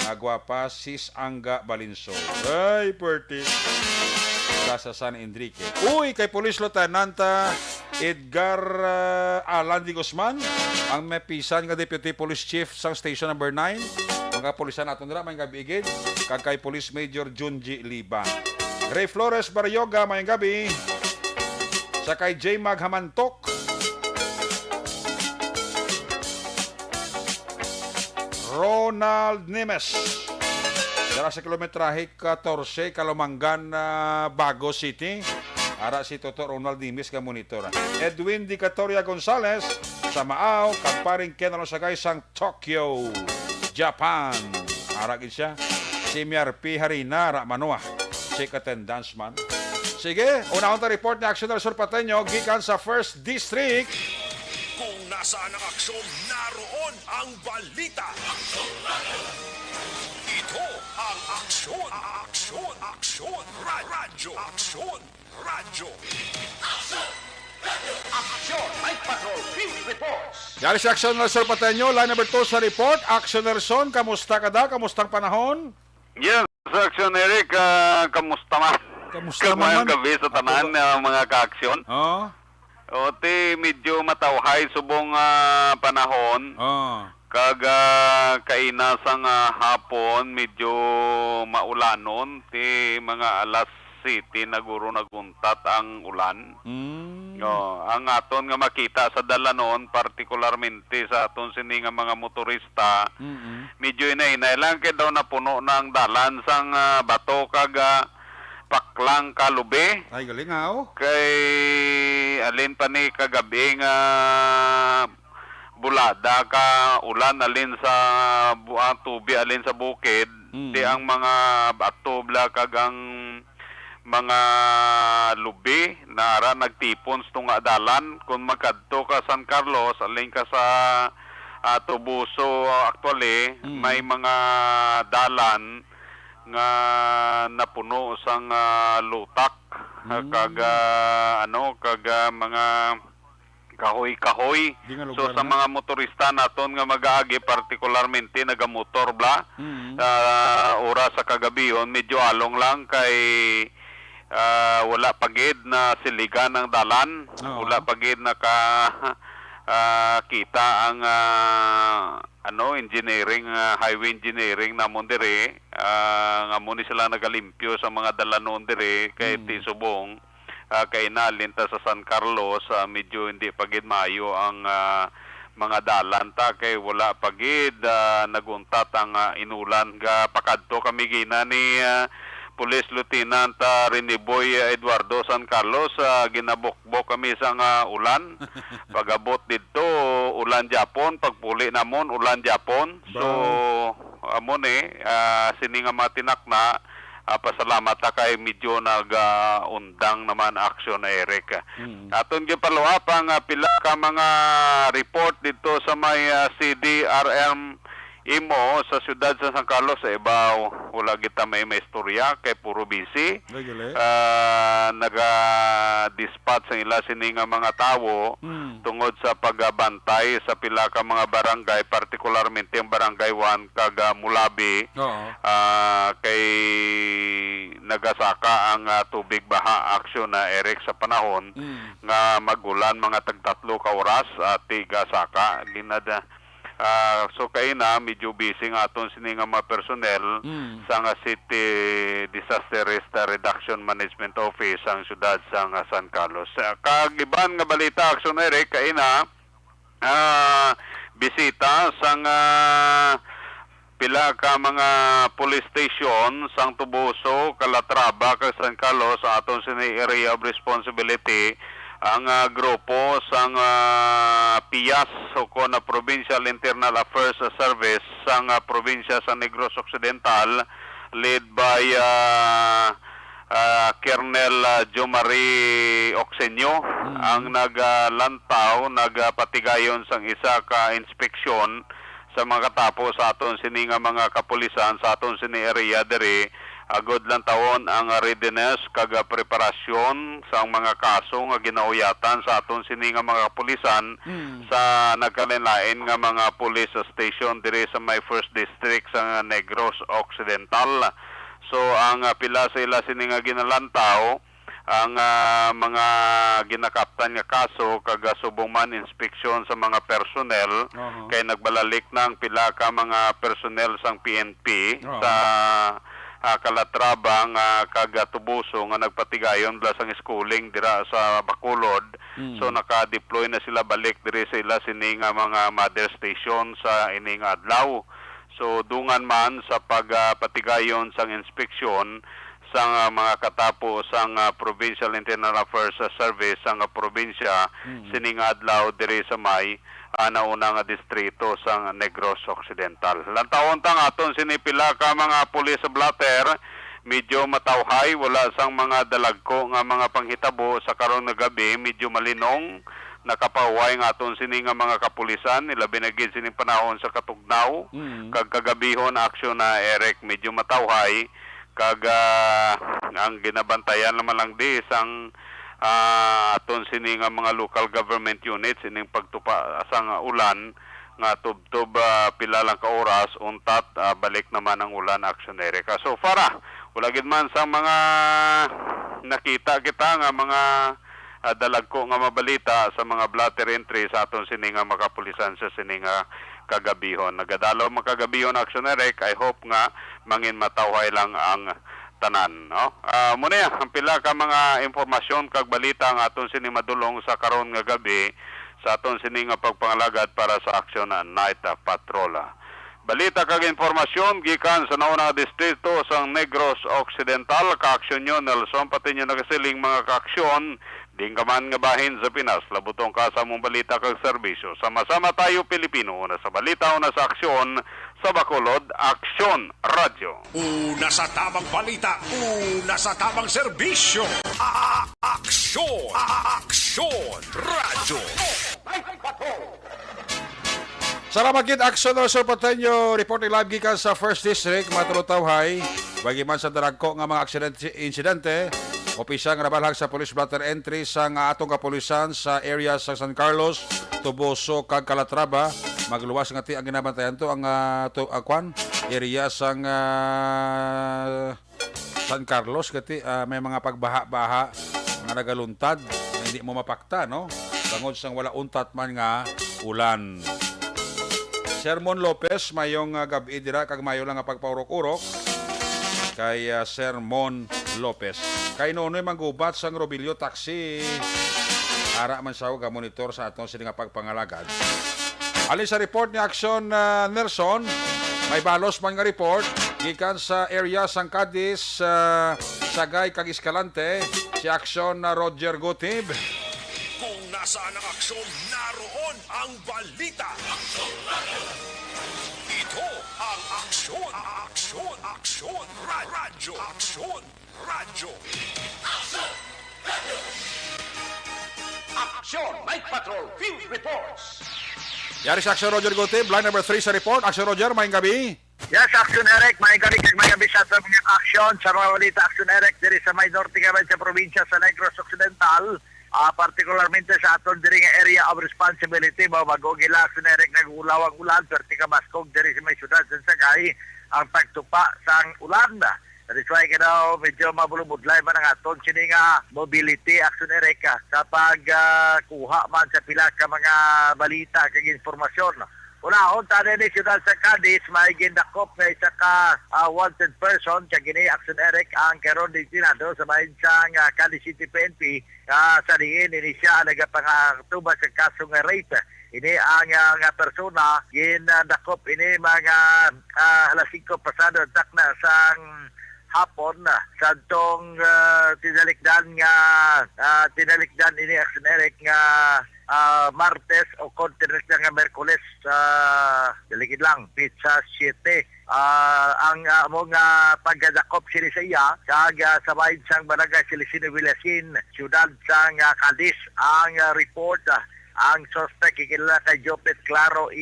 nagwapa sis Angga Balinsoy. Ay, perti. Sa San Enrique. Uy, kay Police Lieutenant Edgar Alandi Guzman, ang mepisan nga Deputy Police Chief sa Station Number 9. Mga polisan natin nila, may gabigid. Kag kay Police Major Junji Liba. Ray Flores Baryoga, may gabi. Sa kay J. Maghamantok. Ronald Nemes. Dara sa kilometrahe 14, Kalumanggan, Bago City. Ara si Toto Ronald Nemes nga monitor. Edwin Di Catoria Gonzales sa Maaw, kaparing Kenalo Sagay sang Tokyo, Japan. Ara gid siya. Si Miarpi Harina, Ra Manoa. Check attendance man. Sige, una-unta report ni Action Sur Pateño gikan sa 1st District. Kung nasaan ang aksyon, naroon ang balita. Ito ang aksyon. Aksyon. Radyo. Aksyon. Radyo. Yari si Action Sur Pateño, line number 2 sa report. Action Nelson, kamusta ka daw? Kamustang panahon? Yes, Action Eric, kamusta man? Kamusta Kamayang man? gabi sa tanan mga ka-aksyon. Oh. O, medyo matawhay subong panahon. Oh. Kag kainasang hapon, medyo maulanon. Mga alas 7 naguro naguntat ang ulan. Ang aton nga makita sa dalanon, partikularmente sa aton sini nga mga motorista, medyo inay lang kay daw napuno na ang dalan sang bato kag Paklang Kalube. Ay, galing nga oh. Kay alin pa ni kagabi nga bulada ka ulan alin sa tubi alin sa bukid di ang mga atubla kag ang mga lubi na ara nagtipon sa tunga dalan kung magkadto ka San Carlos alin ka sa Tubuso actually may mga dalan nga napuno sang lutak kag mga kahoy-kahoy. So sa mga motorista naton nga mag-aagi partikularmente nagamotor bla oras sa kagabihon medyo along lang kay wala pagid na siligan ng dalan. Wala pagid na kita ang engineering highway engineering namon dire nga mo ni sila nagalimpyo sa mga dalanon dire kay tisubong kay nalinta sa San Carlos medyo hindi pagid maayo ang mga dalan ta kay wala pagid naguntat ang inulan ga pakadto kami gina ni Police Lieutenant Riniboy Eduardo San Carlos ginabukbok kami sa ulan pagabot didto ulan Japon pagpuli namon ulan Japon so amon sini nga matinakna pasalamat ta kay medyo nag-undang naman aksyon na Eric. Aton follow up ang pila ka mga report dito sa may CDRM imo sa siyudad sa San Carlos sa ibaw wala kita may istorya kay puro busy. Naga-dispatch sa ila sini nga mga tawo tungod sa pagbantay sa pila ka mga barangay partikularmente ang barangay 1 kag Mulabi kay nagasaka ang tubig baha aksyon na Eric sa panahon nga magulan mga tagtatlo ka oras tigasaka ginada so kay na medyo busy nga aton sini nga mga personnel sa nga City Disaster Risk Reduction Management Office ang siyudad sa San Carlos. Kagiban nga balita aksyon Eric kay na bisita sang pila ka mga police station sang Tubuso, Calatrava, kag San Carlos sa aton sini area of responsibility ang grupo sang PIAS o na Provincial Internal Affairs Service sang probinsya sa Negros Occidental led by Colonel Jomari Oxenio ang naglantaw nagpatigayon sang isa ka inspeksyon sa mga katapo sa aton sini nga mga kapulisan sa aton sini area diri agod lang taon ang readiness kag preparasyon sa mga kaso nga ginauyatan sa aton sini nga mga kapulisan sa nagkalinlain nga mga police station diri sa may first district sa Negros Occidental. So ang pila sa ila sini nga ginalantaw ang mga ginakaptan nga kaso kag subong man inspeksyon sa mga personnel kay nagbalalik ng pila ka mga personnel sang PNP sa Calatrava nga kag Tubuso nga nagpatigayon blasang schooling dira sa Bacolod. So naka-deploy na sila balik diri sa ila sini nga mga mother station sa ining adlaw. So dungan man sa pagpatigayon sang inspeksyon sang mga katapo sang Provincial Internal Affairs Service sang probinsya sining adlaw diri sa may nauna nga distrito sang Negros Occidental. Lantawon tang aton sinipila ka mga police blatter medyo matawhay wala sang mga dalagko nga mga panghitabo sa karong nga gabi medyo malinong nakapaway nga aton sini nga mga kapulisan ilabi na gid sining panahon sa katugnaw kag kagabihon aksyon na Eric medyo matawhay kag ang ginabantayan naman lang di sang aton sini nga mga local government units ining pagtupa sang ulan nga tubtob pila lang ka oras untat balik naman ang ulan aksyon Eric. So far wala gid man sang mga nakita kita nga mga dalagko nga mabalita sa mga blatter entry sa aton sini nga makapulisan sa sini nga kagabihon. Nagadalaw makagabihon aksyon Eric. I hope nga mangin matawhay lang ang tanan, no? Muna ang pila ka mga impormasyon kag balita ang aton sini madulong sa karon nga gabi sa aton sini nga pagpangalagad para sa aksyon na night patrol. Balita kag impormasyon gikan sa naunang distrito sa Negros Occidental. Kaaksyon nyo Nelson pati nyo nagasiling mga kaaksyon Ding ka man nga bahin sa Pinas, labutong ka sa mong balita kag serbisyo. Sama-sama tayo Pilipino, una sa balita, una sa aksyon, sa Bacolod, Aksyon Radio. Una sa tamang balita, una sa tamang serbisyo. Aksyon! Aksyon! Radyo! Salamat gid aksyon no Sir Patenyo report live gikan sa First District Matulutawhay. Bagi man sa daragko nga mga insidente, opisa nga nabalhag sa police blotter entry sa nga atong kapulisan sa area sa San Carlos, Tuboso kag Calatrava. Magluwas nga ti ang ginabantayan to ang area sang San Carlos kati may mga pagbaha-baha nga nagaluntad na hindi mo mapakta no. Bangod sang wala untat man nga ulan. Sermon Lopez mayong gabi dira kag mayo lang nga pagpaurok-urok kay Sermon Lopez. Kay nonoy manggubat sang Robilio taxi ara man saw ga monitor sa atong sini nga pagpangalagad. Alin sa report ni Aksyon Nelson, may balos man nga report gikan sa area sang Cadiz, Sagay kag Escalante, si Aksyon Roger Gutib. Kung nasaan ang aksyon, naroon ang balita. Ito ang aksyon, aksyon, aksyon, radyo, aksyon, radyo. Action Night Patrol Field Reports. Yari sa Aksyon Roger Gutib, line number 3 sa report. Aksyon Roger, maying gabi. Yes, Action Eric, may galing kag may abisa sa mga aksyon sa mga balita Action Eric diri sa may norte kaban sa probinsya sa Negros Occidental. Particularmente sa aton diri nga area of responsibility bago gila Action Eric nag-ulawang ulan perti ka Baskog diri sa may syudad sa Sagay ang pagtupa sang ulan. That's why medyo mabulubudlay man ang aton sini nga mobility Action Eric sa pagkuha man sa pila ka mga balita kag informasyon. Unahon tani ni siyudad sa Cadiz may gindakop nga isa ka wanted person kag gini Action Eric ang karon destinado sa bahin sang Cadiz City PNP sa diin ini siya nagapangatuba sa kaso nga rape. Ini ang nga persona gindakop ini mga alas 5 pasado takna sang hapon sa tong tinalikdan ini Action Eric nga Martes o kontinent nga Merkules sa daligid lang pizza 7 ang among pagdakop sini sa iya kag sabay sang barangay Silicino Villasin siyudad sang Cadiz ang report ang suspect ikilala kay Jopet Claro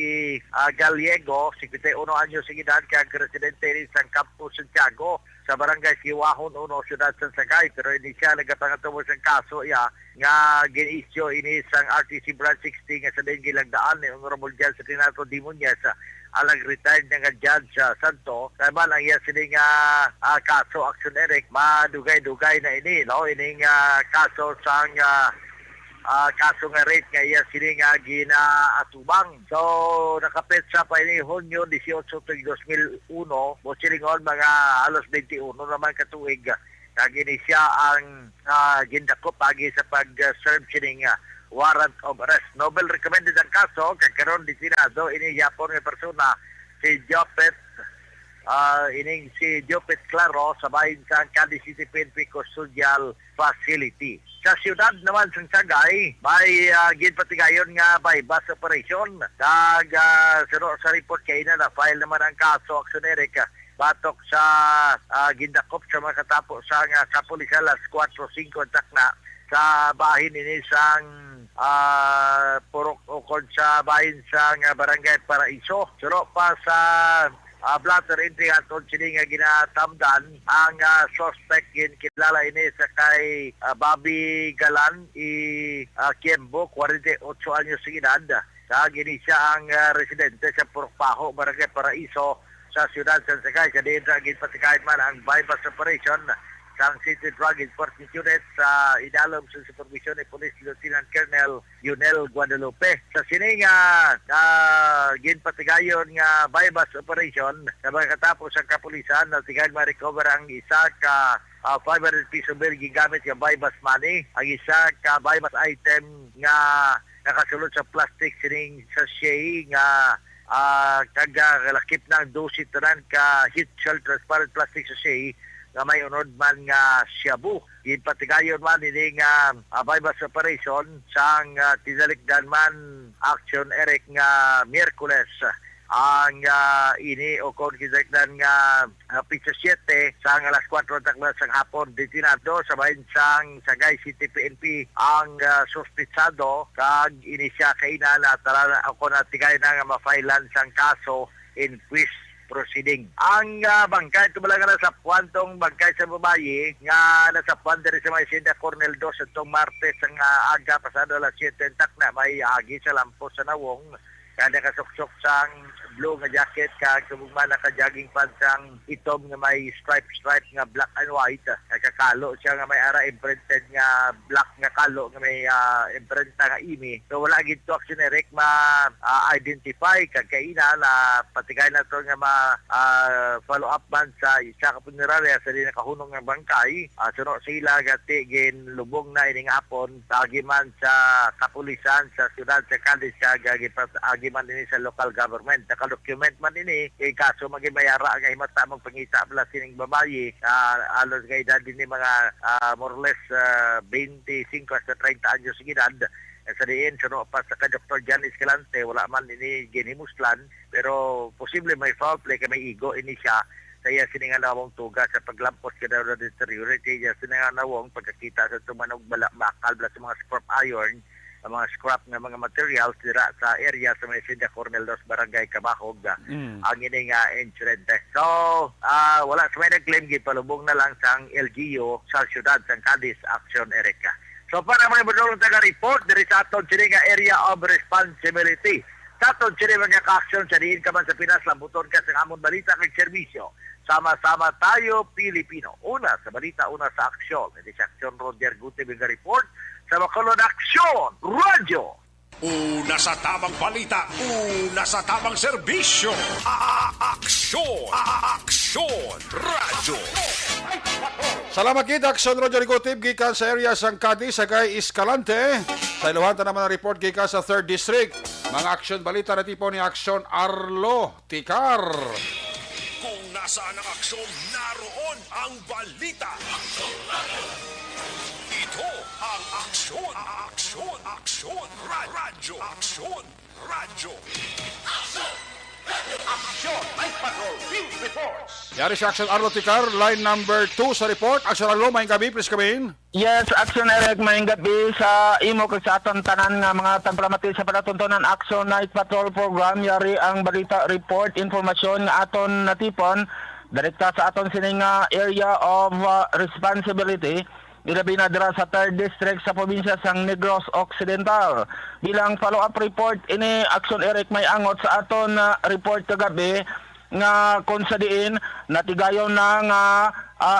Gallego 51 anyos sa edad kag residente rin sa Campo Santiago sa barangay Siwahon 1 siyudad sa Sagay pero hindi siya nagapangatubo sa kaso nga ginisyo ini sang RTC branch 60 nga sa gilagdaan ni Honorable Judge sa Renato Dimuñez alang retired nga judge sa Santo kaya ang iya sini nga kaso Action Eric madugay-dugay na ini no ini nga kaso sang kaso nga rate nga iya sini nga ginaatubang. So nakapetsa pa ini Hunyo 18 2001 mo silingon mga alas 21 naman katuig kagini siya ang gindakop pagi sa pag-serve sini nga warrant of arrest. Nobel recommended ang kaso kagkaroon di Senado ini yapon nga persona si Jopet si Jopet Claro sa bahin sa Cadiz City PNP Custodial Facility. Sa siyudad naman sa Sagay, may ginpatigayon nga by bus operation. Kag sa report kay na file naman ang kaso Action Eric batok sa gindakop sa mga katapo sa kapulisan alas 4:05 takna sa bahin ini sang purok ukod sa bahin sang barangay Paraiso. Suro pa sa blatter entry aton sini nga ginatamdan ang suspect kilala ini sa kay Bobby Galan Kiembo 48 anyos sa edad sa gini siya ang residente sa Purokpaho barangay Paraiso sa siyudad sa Sagay kadto ginpatikayan man ang bypass operation sang City Drug Enforcement Unit sa idalom sa supervision ni Police Lieutenant Colonel Yunel Guadalupe. Sa sini nga ginpatigayon nga bypass operation na katapos ang kapulisan na tigayon ma-recover ang isa ka 500 piso bill gigamit nga bypass money, ang isa ka bypass item nga nakasulod sa plastic sining sachet nga kagalakip ng 12 tanan ka heat shield transparent plastic sachet nga may unod man nga Shabu. Ginpatigayon man ini nga bypass operation sang tinalikdan man action Eric nga Miyerkules ang ini o kung kinakdan nga pizza 7 sang alas 4 taklas sang hapon detinado sa bahin sang Sagay City PNP ang suspitsado kag ini siya kaina na tara ako na tigay na nga mafailan sang kaso in quiz proceeding. Ang bangkay tumalaga na sa puwantong bangkay sa babayi nga nasa puwan diri sa may Hacienda Cornel 2 itong Martes ang aga pasado alas 7 na may agi sa lampos sa nawong kada kasuksok sang blue nga jacket kag subugma naka-jogging pants ang itom nga may stripe nga black and white. Nakakalo siya nga may ara imprinted nga black nga kalo nga may imprenta nga imi. So wala gid to action Eric ma-identify kag kaina na patigay na to nga follow up man sa isa ka punerarya sa di nakahunong nga bangkay. Suno sila gati gin lubong na ining hapon tagi man sa kapulisan sa siyudad sa Cadiz kag agi man din sa local government. Document man ini kay kaso magibayara nga himata magpangita pala sining babayi alos kay edad din mga more or less 25 hasta 30 anyos gidad sa diin suno pa sa Dr. Jan Escalante wala man ini ginimuslan pero posible may foul play kay may igo ini siya kaya sininganawong tuga sa paglampos kada na deteriorate kaya sininganawong pagkakita sa tumanog bakal bla sa mga scrap iron ang mga scrap nga mga materials dira sa area sa may Hacienda Cornel 2 Barangay Cabahog ang ining incident. So wala sa may nag-claim gipalubong na lang sang LGU sa siyudad sang Cadiz Action Erica. So para may budulong taga-report diri sa aton sini nga area of responsibility. Sa aton sini mga ka-action sa diin ka man sa Pinas lambuton ka sa amon balita kag serbisyo. Sama-sama tayo Pilipino. Una sa balita, una sa aksyon. Hindi sa aksyon Roger Gute Biga Report sa Bacolod Aksyon Radyo. Una sa tamang balita, una sa tamang serbisyo. Aksyon! Aksyon! Radyo! Salamat kid Aksyon Roger Gutib gikan sa area sang Cadiz Sagay Escalante. Sa iluhanta naman ang report gikan sa 3rd District. Mga aksyon balita na tipo ni Aksyon Arlo Tikar. Kung nasaan ang aksyon, naroon ang balita. Ito ang aksyon, aksyon, aksyon, radyo, aksyon, radyo. Aksyon, Night Patrol, Field Reports. Yari si Aksyon Arlo Tikar, line number 2 sa report. Aksyon Arlo, maing gabi, please come in. Yes, Action Eric, maing gabi sa imo kag sa aton tanan nga mga tagpramati sa palatuntunan Action Night Patrol Program. Yari ang balita report, informasyon nga aton natipon direkta sa aton sining area of responsibility. Ilabi na dira sa 3rd District sa probinsya sang Negros Occidental. Bilang follow-up report, ini Action Eric may angot sa aton report kagabi nga kung sa diin natigayon na nga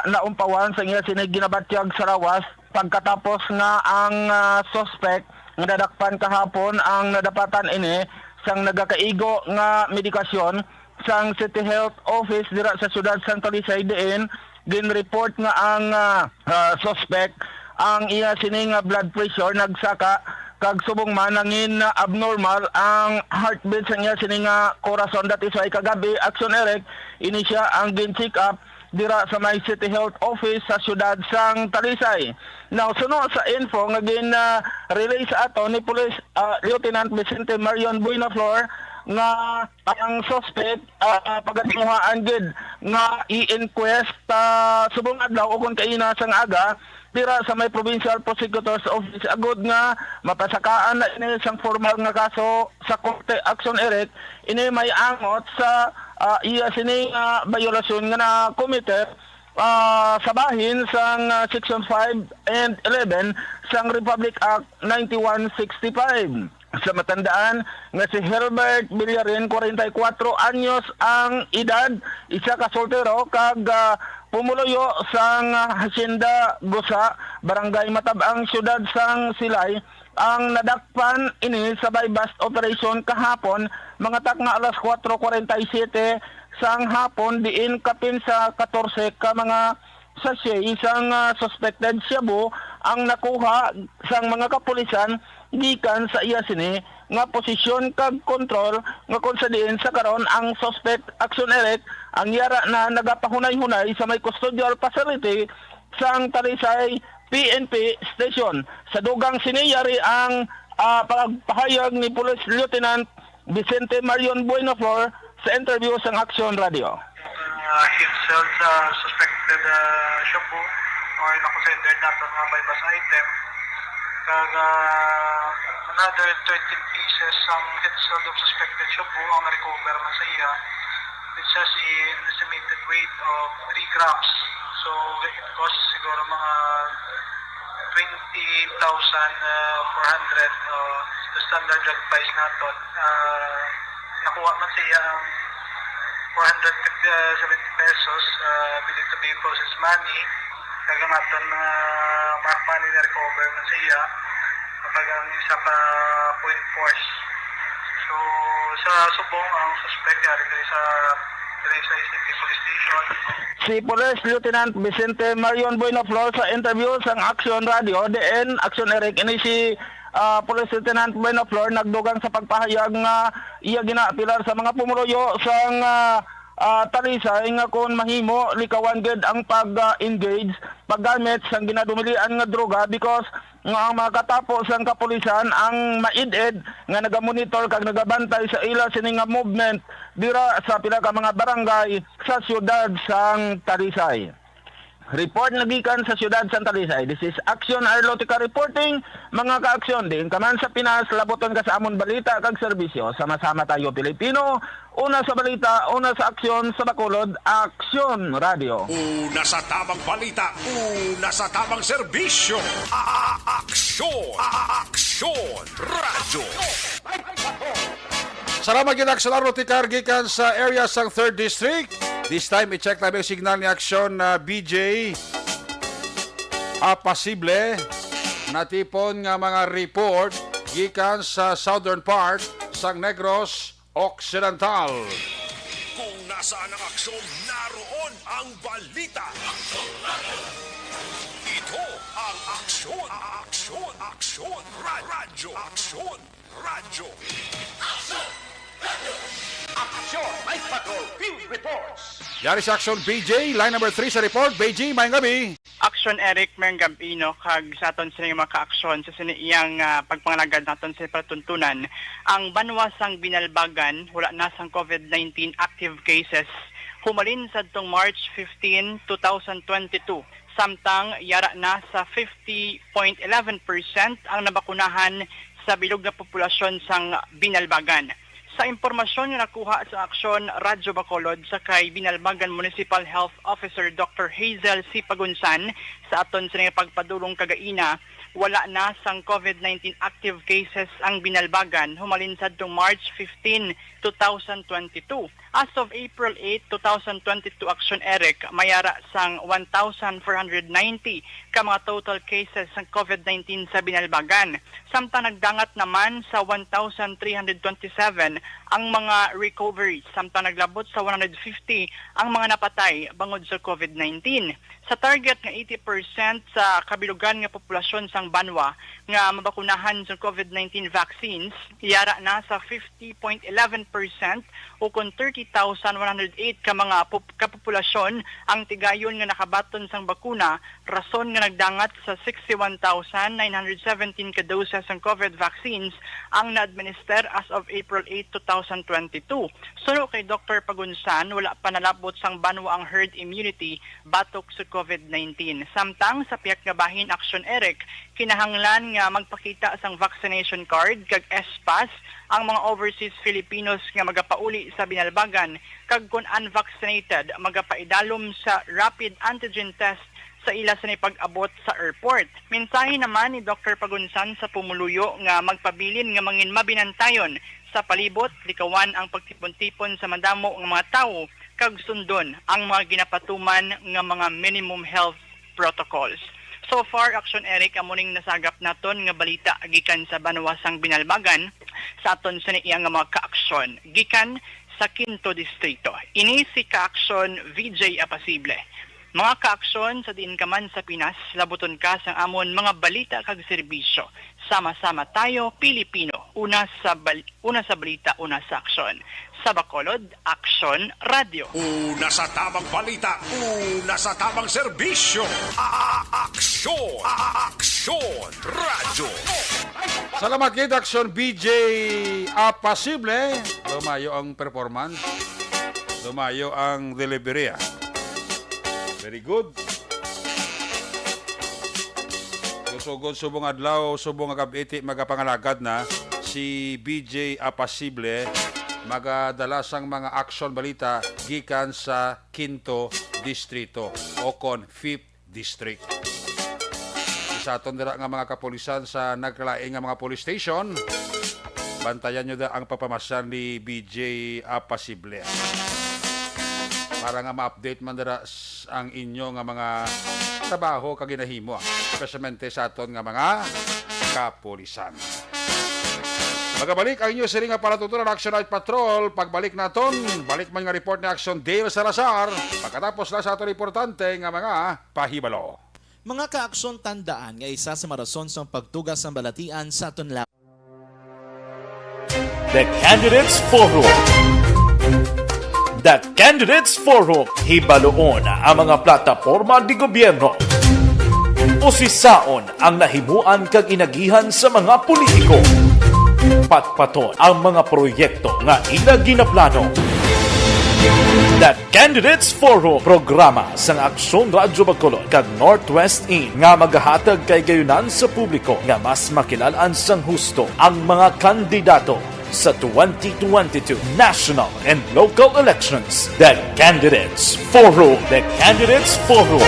naumpawan sa iya sinig ginabatyag sa lawas pagkatapos nga ang suspect nga nadakpan kahapon ang nadapatan ini sang nagakaigo nga medikasyon sang City Health Office dira sa siyudad sang Talisay diin gin-report nga ang suspect ang iya sining blood pressure nagsaka kag subong man nangin abnormal ang heartbeat sa iya sining corazon. That is why kagabi Action Eric ini siya ang gin-check up dira sa may City Health Office sa siyudad sang Talisay. Now suno sa info nga gin-release ato ni Police Lieutenant Vicente Marion Buenaflor nga ang suspect pagatinguhaan gid nga i-inquest subong adlaw ug kun kaina sang aga dira sa may Provincial Prosecutor's Office agud nga mapasakaan na ini sang formal nga kaso sa Korte Action Eric. Ini may angot sa iya sining violasyon nga na komite sa bahin sang Section 5 and 11 sang Republic Act 9165. Sa matandaan nga si Herbert Villarin, 44 anyos ang edad, isa ka soltero kag pumuloyo sang Hacienda Gusa, Barangay Matabang, siyudad sang Silay, ang nadakpan ini sa bypass operation kahapon mga takna alas 4:47 sang hapon diin kapin sa 14 ka mga sachet isang suspected shabu ang nakuha sang mga kapulisan gikan sa iya sini nga posisyon kag kontrol nga kung sa diin sa karon ang suspect Action Eric ang yara na nagapahunay-hunay sa may custodial facility sa ang Talisay PNP Station. Sa dugang siniyari ang pagpahayag ni Police Lieutenant Vicente Marion Buenaflor sa interview sa Action Radio. Hit sells suspected shabu or na-considered nato nga may bus item. Kag another 13 pieces ang hit sold of suspected shabu ang na-recover man sa iya. It says an estimated weight of 3 grams. So it costs siguro mga 20,400 the standard drug price naton. Nakuha man siya ang 470 pesos believed to be process money. Kaya natin mark money na recover man siya kapag ang isa pa point force. So sa subong ang suspect yari sa Talisay City Police Station. Si Police Lieutenant Vicente Marion Buenaflor sa interview sa Action Radio, DN Action Eric, ini si Police Lieutenant Buenaflor nagdugang sa pagpahayag nga iya ginaapilar sa mga pumuloyo sang Talisay nga kung mahimo likawan gid ang pag-engage paggamit sang ginadumilian nga droga because nga ang mga katapo sang kapulisan ang maid-ed nga nagamonitor kag nagabantay sa ila sini nga movement dira sa pila ka mga barangay sa siyudad sang Talisay. Report na gikan sa siyudad sa Talisay. This is Action Arlotica reporting. Mga ka-aksyon din kaman sa Pinas, laboton ka sa amon balita kag serbisyo. Sama-sama tayo Pilipino. Una sa balita, una sa aksyon sa Bacolod, Action Radio. Una sa tamang balita, una sa tamang serbisyo. Aksyon! Aksyon! Radyo! Salamat yun, Action Arlotica, gikan sa area sang 3rd District. This time, i-check namin yung signal ni Action na BJ Apasible na tipon nga mga report gikan sa southern part sang Negros Occidental. Kung nasaan ang aksyon, naroon ang balita. Ito ang aksyon, aksyon, aksyon, radyo, aksyon, radyo. Action! Night Patrol Field Reports! Yari sa Action BJ, line number 3 sa report. BJ, mayang gabi. Action Eric Mergambino kag sa aton sa mga ka-aksyon sa siniyang pagpangalagad naton sa patuntunan ang banwa sang binalbagan wala na sang COVID-19 active cases humalin sa tong March 15, 2022 samtang yara na sa 50.11% ang nabakunahan sa bilog na populasyon sang binalbagan. Sa impormasyon nga nakuha sa Aksyon Radyo Bacolod sa kay Binalbagan Municipal Health Officer Dr. Hazel C. Pagunsan sa aton sa pagpadulong kagaina, wala na sang COVID-19 active cases ang Binalbagan humalin sa March 15, 2022. As of April 8, 2022 Action Eric, mayara sang 1,490 ka mga total cases ng COVID-19 sa Binalbagan. Samtang nagdangat naman sa 1,327 ang mga recoveries, samtang naglabot sa 150 ang mga napatay bangod sa COVID-19. Sa target nga 80% sa kabilugan nga populasyon sang banwa nga mabakunahan sa COVID-19 vaccines, yara na sa 50.11% o kung 30,108 ka mga kapopulasyon ang tigayon nga nakabaton sang bakuna, rason nga nagdangat sa 61,917 ka doses ng COVID vaccines ang na-administer as of April 8, 2022. Suno kay Dr. Pagunsan, wala pa nalabot sang banwa ang herd immunity batok sa COVID-19. Samtang sa piyak nga bahin Action Eric, kinahanglan nga magpakita sang vaccination card kag S-Pass ang mga overseas Filipinos nga magapauli sa Binalbagan kag kung unvaccinated magapaidalom sa rapid antigen test sa ila sa pag-abot sa airport. Mensahe naman ni Dr. Pagunsan sa pumuluyo nga magpabilin nga mangin mabinantayon sa palibot, likawan ang pagtipon-tipon sa madamo ng mga tao kag sundon ang mga ginapatuman nga mga minimum health protocols. So far, Action Eric, amuning nasagap naton nga balita gikan sa banwasang Binalbagan sa aton sa niya nga mga ka-aksyon gikan sa 5th Distrito. Ini si ka-aksyon VJ Apasible. Mga kaaksyon sa diin ka man sa Pinas, labuton ka sa amon mga balita kag serbisyo. Sama-sama tayo, Pilipino. Una sa balita, una sa aksyon. Sa Bacolod, Aksyon Radio. Una sa tamang balita, una sa tamang serbisyo. Aksyon! Aksyon! Radyo! Salamat kay Aksyon BJ Apasible. Lumayo ang performance. Lumayo ang delivery. Very good. Sugod subong adlaw, subong agabiti magapangalagad na si BJ Apasible magadala sang mga action balita gikan sa 5th distrito o kon 5th district. Isa aton dira nga mga kapulisan sa nagkalaing nga mga police station. Bantayan nyo da ang papamasyan ni BJ Apasible. Para nga ma-update man dira ang inyo nga mga trabaho kag ginahimo, especialmente sa aton nga mga kapulisan. Magabalik ang inyo siring nga palatutunan Action Night Patrol. Pagbalik naton, balik man nga report ni Action Dale Salazar. Pagkatapos na sa aton importante nga mga pahibalo. Mga kaaksyon, tandaan nga isa sa marason sa pagtugas ng balatian sa aton lang. The Candidates Forum. The Candidates Forum, hibaloon ang mga plataporma di gobyerno. Usisaon ang nahimuan kag inagihan sa mga politiko. Patpaton ang mga proyekto nga ila ginaplano. The Candidates Forum, programa sa Aksyon Radyo Bacolod kag Northwest In nga magahatag kay gayunan sa publiko nga mas makilalaan sang husto ang mga kandidato sa 2022 national and local elections. The Candidates Forum. The Candidates Forum.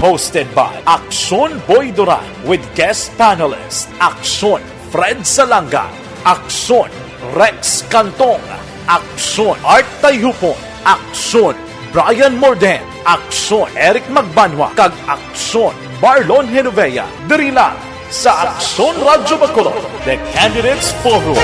Hosted by Aksyon Boy Duran with guest panelists Aksyon Fred Salanga, Aksyon Rex Cantong, Aksyon Art Tayupon, Aksyon Brian Morden, Aksyon Eric Magbanwa, kag Aksyon Marlon Genovea. Diri lang sa Aksyon Radyo Bacolod. The Candidates Forum.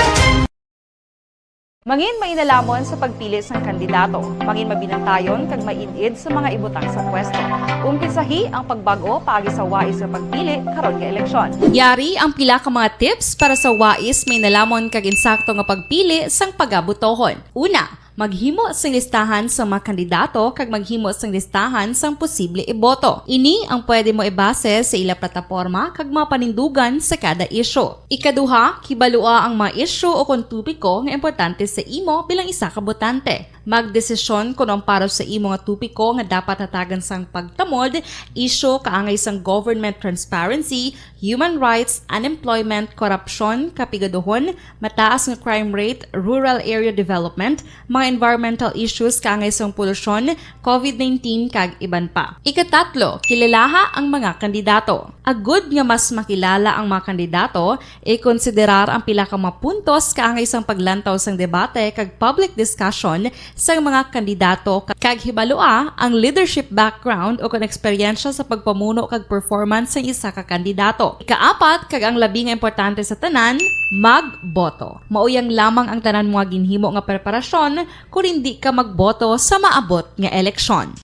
Mangin mainalamon sa pagpili ng kandidato, mangin mabinantayon kag mainid sa mga ibutang sa pwesto. Umpisahi ang pagbago paagi sa wais sa pagpili karon nga eleksyon. Yari ang pila ka mga tips para sa wais may nalamon kag insakto nga pagpili sang pagabutohon. Una, maghimo sang listahan sa mga kandidato kag maghimo sang listahan sang posible iboto. Ini ang pwede mo ibase sa ila plataporma kag mga panindugan sa kada isyu. Ikaduha, kibalua ang mga isyu o kon tupiko nga importante sa imo bilang isa ka botante. Magdesisyon kung ang para sa imo nga tupiko nga dapat hatagan sang pagtamod, isyu kaangay sang government transparency, human rights, unemployment, korupsyon, kapigaduhon, mataas nga crime rate, rural area development, mga environmental issues kaangay sang polusyon, COVID-19 kag iban pa. Ikatatlo, kilalaha ang mga kandidato. Agud nga mas makilala ang mga kandidato, i-konsiderar ang pila ka mga puntos kaangay sang paglantaw sang debate kag public discussion sa mga kandidato kag hibalua ang leadership background o kon eksperyensya sa pagpamuno kag performance sa isa ka kandidato. Ikaapat kag ang labi nga importante sa tanan, magboto. Mauyang lamang ang tanan mga ginhimo nga preparasyon kung hindi ka magboto sa maabot nga eleksyon.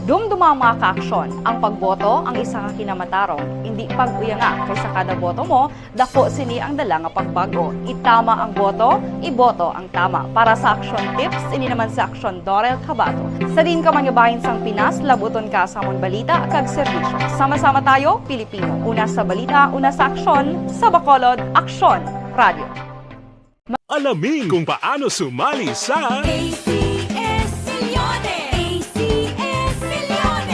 Dumduma mga kaaksyon, ang pagboto ang isa ka kinamatarong, hindi pag-uyanga kaysa kada boto mo, dako sini ang dala nga pagbago. Itama ang boto, iboto ang tama. Para sa action tips, ini naman sa Aksyon Dorel Cabato. Sa din ka mangabahin sang Pinas, labuton ka sa amon balita kag serbisyo. Sama-sama tayo, Pilipino. Una sa balita, una sa aksyon, sa Bacolod, Aksyon Radio. Alamin kung paano sumali sa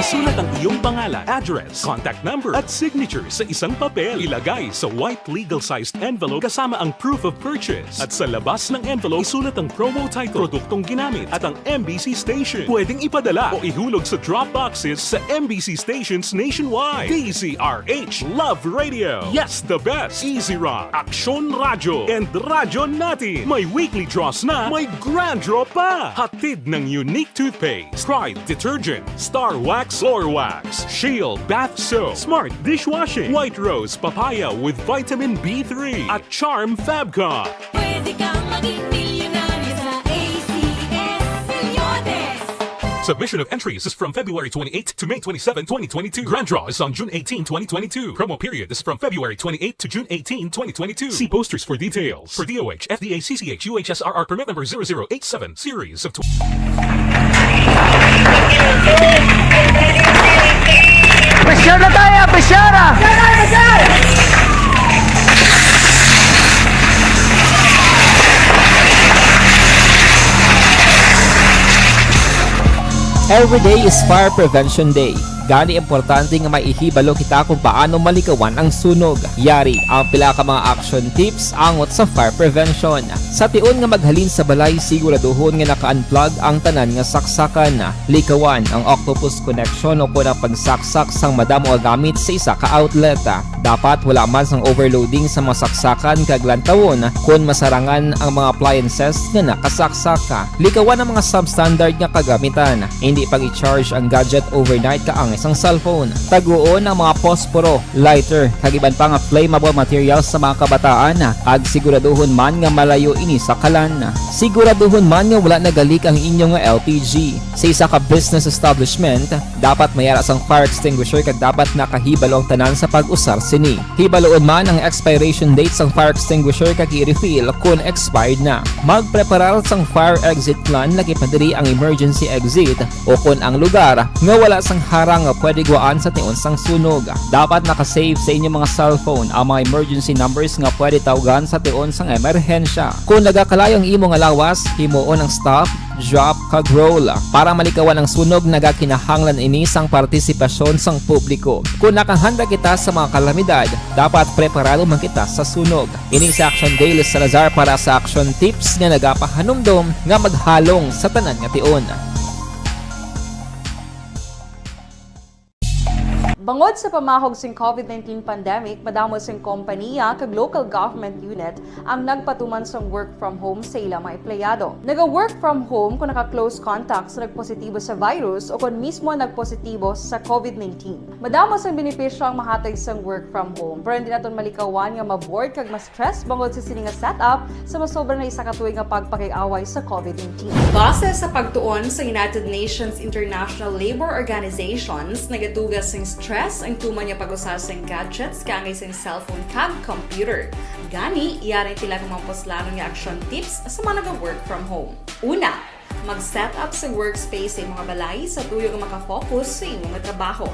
isulat ang iyong pangalan, address, contact number at signature sa isang papel. Ilagay sa white legal-sized envelope kasama ang proof of purchase. At sa labas ng envelope, isulat ang promo title, produktong ginamit at ang MBC station. Pwedeng ipadala o ihulog sa drop boxes sa MBC stations nationwide. DZRH Love Radio. Yes, the best. Easy Rock, Aksyon Radyo, and Radyo Natin. May weekly draws na, may grand draw pa. Hatid ng unique toothpaste, Pride Detergent, Star Wax Floor Wax, Shield Bath Soap, Smart Dishwashing, White Rose Papaya with Vitamin B3 at Charm Fabcon. Pwede kang maging milyonaryo sa ACS Milyones. Submission of entries is from February 28 to May 27, 2022. Grand draw is on June 18, 2022. Promo period is from February 28 to June 18, 2022. See posters for details. For DOH, FDA, CCH, UHSRR permit number 0087, series of... Pressure na tayo! Pressure na! Every day is Fire Prevention Day. Gani importante nga maihibalo kita kung paano malikawan ang sunog. Yari ang pila ka mga action tips angot sa fire prevention. Sa tion nga maghalin sa balay, siguraduhon nga naka-unplug ang tanan nga saksakan. Likawan ang octopus connection o kung ang pagsaksak sang madamo nga gamit sa isa ka outlet. Dapat wala man sang overloading sa mga saksakan kag lantawon kung masarangan ang mga appliances nga nakasaksaka. Likawan ang mga substandard nga kagamitan. Hindi pag i-charge ang gadget overnight kaang isang cellphone. Taguon ang mga posporo, lighter, kag iban pa nga flammable materials sa mga kabataan. Ag siguraduhon man nga malayo ini sa kalan. Siguraduhon man nga wala nagalik ang inyong LPG. Sa isa ka business establishment, dapat mayara sang fire extinguisher kag dapat nakahibalo ang tanan sa pag-usar sini. Hibaloon man ang expiration date sang fire extinguisher kag i-refill kung expired na. Magpreparar sang fire exit plan lagi padiri ang emergency exit o kung ang lugar nga wala sang harang nga pwede guwaan sa tion sang sunog. Dapat nakasave sa inyong mga cellphone ang mga emergency numbers nga pwede tawagan sa tion sang emerhensya. Kung nagakalayo ang imo nga lawas, himuon ang stop, drop, kag roll. Para malikawan ang sunog, nagakinahanglan ini sang partisipasyon sang publiko. Kung nakahanda kita sa mga kalamidad, dapat preparado man kita sa sunog. Ini sa Action Daily Salazar para sa action tips nga nagapahanumdom nga maghalong sa tanan nga tion. Bangod sa pamahog sing COVID-19 pandemic, madamo sing kompanya kag local government unit ang nagpatuman sang work from home sa ilang mga empleyado. Naga-work from home kung naka-close contact sa nagpositibo sa virus o kung mismo nagpositibo sa COVID-19. Madamo sang benepisyo ang mahatag sang work from home, pero hindi naton malikawan nga ma-bored kag ma-stress bangod sa sini nga setup sa masobra na isa ka tuig nga pagpakiaway sa COVID-19. Base sa pagtuon sa United Nations International Labor Organizations, nagatugas sing stress ang tuman niya pag-usar sa gadgets kaangay sa cellphone kag computer. Gani, iyari tila kung mga poslano nga action tips sa mga nag-work from home. Una, mag-set up sa workspace sa mga balay sa tuyo nga makafocus sa imong trabaho.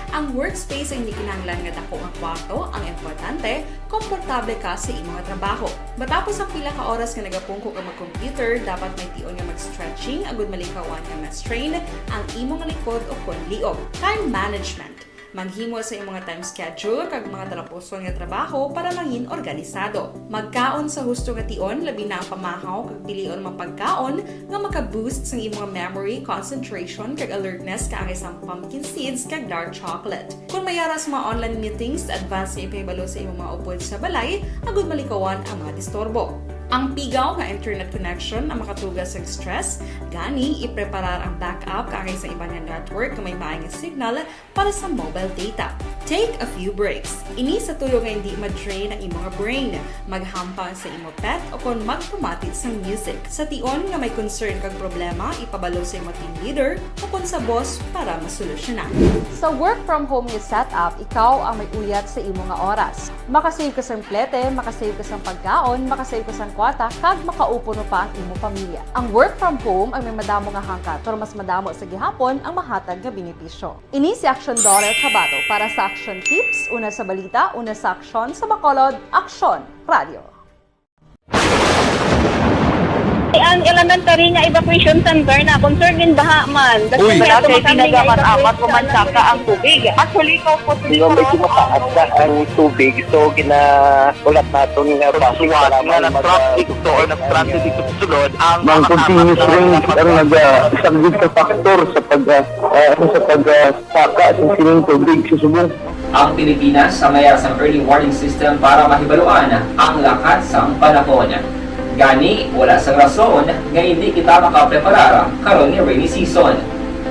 Ang workspace ay hindi kinahanglan nga dako nga kwarto, ang importante, komportable ka sa imong trabaho. Matapos ang pila ka oras nga nagapungko ka mag-computer, dapat may tion nga mag-stretching agud malikawan nga ma-strain ang imong likod o kon liog. Time management. Maghimo sa imong time schedule kag mga talaposon nga trabaho para mangin organisado. Magkaon sa husto nga tion, labi na ang pamahaw kag pilion mga pagkaon nga maka-boost sa imong memory, concentration kag alertness kaangay sa pumpkin seeds kag dark chocolate. Kung mayara sa mga online meetings, advance sa ipahibalo sa imong mga upod sa balay, agud malikawan ang mga disturbo. Ang pigaw nga internet connection ang makatugas sa stress, gani ipreparar ang backup kaangay sa ibang network nga may maayong signal para sa mobile data. Take a few breaks. Ini sa tuyo nga hindi ma-drain ang imong brain, maghampa sa imong pet o kung magpumatit sa music. Sa tion nga may concern kag problema, ipabalo sa imong team leader o kung sa boss para masolusyonan. Sa work from home nga setup, ikaw ang may uyat sa imong nga oras. Makasave ka sang plete, makasave ka sang pagkaon, makasave ka sang kwata, kag makaupo no pa ang imong pamilya. Ang work from home ay may madamo nga hangkat, pero mas madamo sa gihapon ang mahatag nga benepisyo. Ini si Action Dollar Kabato para sa Action Tips, una sa balita, una sa aksyon sa Bacolod, Aksyon Radio. Ang elementary nga evacuation center na concern din baha man. Uy, kasi tinagaman amat kumansaka ang tubig. Actually, ko po medyo mataas na ang tubig. So, kinaulat natin nga pasiwala nga nag-traffic to or nag-transit dito sa sulod. Ang continuous rain ang nag-isagid sa factor sa pagsaka sa sining tubig sa Subo. Ang Pilipinas sa mayar sa early warning system para mahibaluan ang lakat sa panahon. Gani, wala sa rason nga hindi kita makapreparar karon ni rainy season.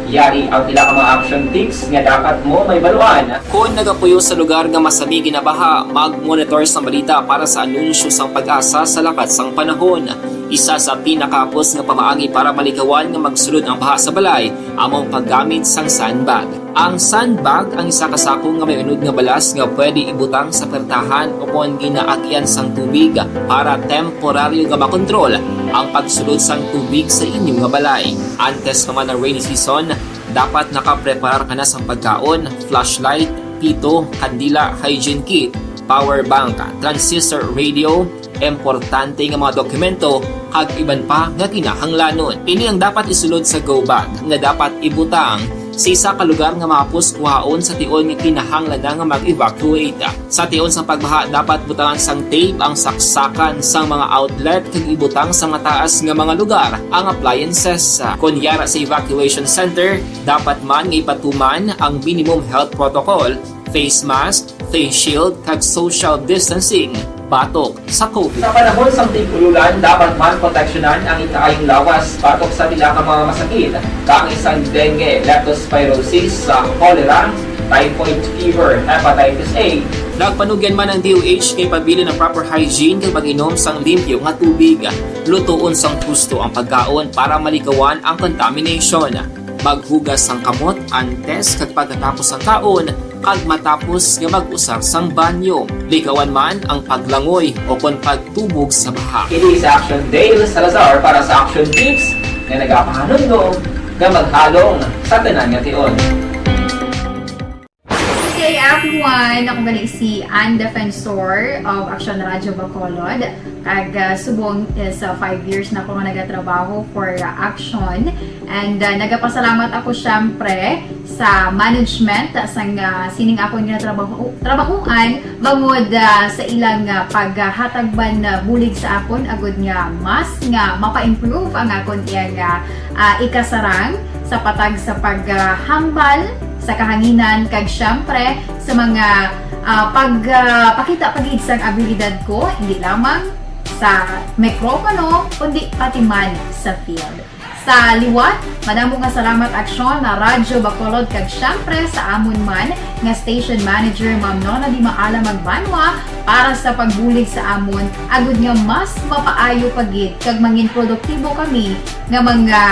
Yari ang pila ka mga action tips nga dapat mo may baluan. Kung nagapuyo sa lugar nga masabi ginabaha, mag-monitor sa balita para sa anunsyo sang pag-asa sa lakat sang panahon. Isa sa pinakapos nga pamaagi para malikawan nga magsulod ang baha sa balay among paggamit sang sandbag. Ang sandbag ang isa ka sako nga may unod nga balas nga pwede ibutang sa pertahan upon ginaagyan sang tubig para temporaryo nga makontrol ang pagsulod sang tubig sa inyong nga balay. Antes naman ng rainy season, dapat nakapreparar ka na sa pagkaon, flashlight, pito, kandila, hygiene kit, power bank, transistor radio, importante nga mga dokumento kag iban pa nga kinahanglanon. Ini ang dapat isulod sa go bag nga dapat ibutang sa isa ka lugar nga mapus kuhaon sa tion nga kinahanglan nga mag-evacuate. Sa tion sa pagbaha dapat butangan sang tape ang saksakan sang mga outlet kag ibutang sa mataas nga mga lugar ang appliances. Kunyara sa evacuation center, dapat man nga ipatuman ang minimum health protocol, face mask, face shield kag social distancing batok sa COVID. Sa panahon sa tigululan, dapat man proteksyonan ang ikaayong lawas batok sa pila ka mga masakit, kang isang dengue, leptospirosis, cholera, typhoid fever, hepatitis A. Nagpanugyan man ang DOH kay pabili ng proper hygiene kay pag-inom sang limpyo nga tubig. Lutuon sang husto ang pagkaon para malikawan ang contamination. Maghugas sang kamot antes kag pagkatapos ang kaon kag matapos nga mag-usar sang banyo. Likawan man ang paglangoy o kon pagtubog sa baha. Kini sa Action Dale Salazar para sa Action Tips nga nagapahanundong nga maghalong sa tanan nga tion. Hey everyone! Ako gali si Ann Defensor of Action Radio Bacolod. Kag subong sa 5 years na ako nga nagatrabaho for Action. And nagapasalamat ako syempre sa management sang sining ako nga trabahuan bangod sa ilang paghatagban bulig sa akon agud nga mas nga mapa-improve ang akon iyang ikasarang sa patag sa paghambal sa kahanginan kag syempre sa mga pagpakita pagid sang abilidad ko hindi lamang sa mikropono kundi pati man sa field. Sa liwat, madamo nga salamat Aksyon na Radyo Bacolod kag syempre sa amon man nga station manager Ma'am Nona Di Maala Magbanwa para sa pagbulig sa amon agud nga mas mapaayo pagid kag mangin produktibo kami nga mga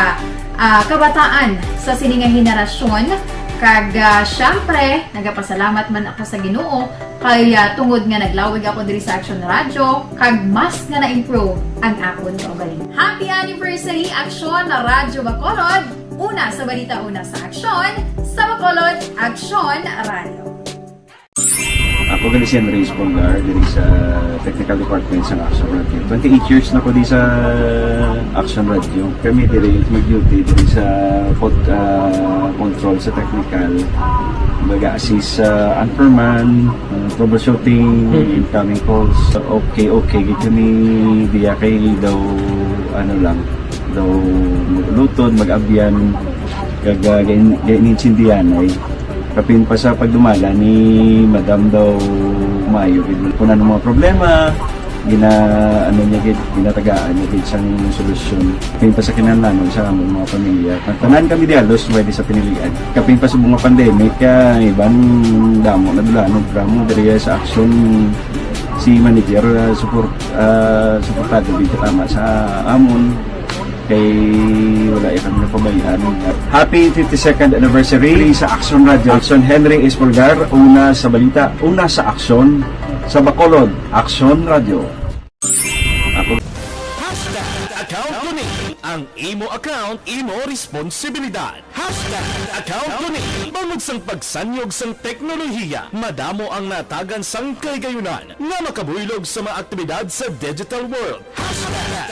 kabataan sa sininga henerasyon. Kag syempre, nagapasalamat man ako sa Ginoo kay tungod nga naglawig ako diri sa Action Radio kag mas nga na-improve ang akon kaugalingon. Happy anniversary Action na Radyo Bacolod! Una sa balita, una sa Action, sa Bacolod, Action Radio. Ako gali si Andres Polgar diri sa Technical Department sa Action Radio. 28 years na ko di sa Action Radio. Kami diri mag-duty diri sa control sa technical. Mag-assist sa anchorman, troubleshooting, incoming calls. Okay. Gito ni diya kay daw daw lutod, mag-abyan, ganinsindihan ay kapin pa sa pagdumala ni Madam daw Mayo kung ano mga problema ginatagaan niya gid sang solusyon kapin pa sa kinahanglan sa among mga pamilya tanan kami di halos pwede sa pinilian kapin pa sa mga pandemic ibang damo na dulanon programo diri sa Action si manager suportado gid tama sa amon kay wala kami napabayaan. Happy 52nd anniversary sa Action Radio. Action Henry Espolgar, una sa balita, una sa Action, sa Bacolod, Action Radio. Ako. Account ko ni ang imo account, imo responsibilidad. Account ko ni bangod sang pagsanyog sang teknolohiya, madamo ang natagan sang kaygayunan nga makabuylog sa mga aktibidad sa digital world.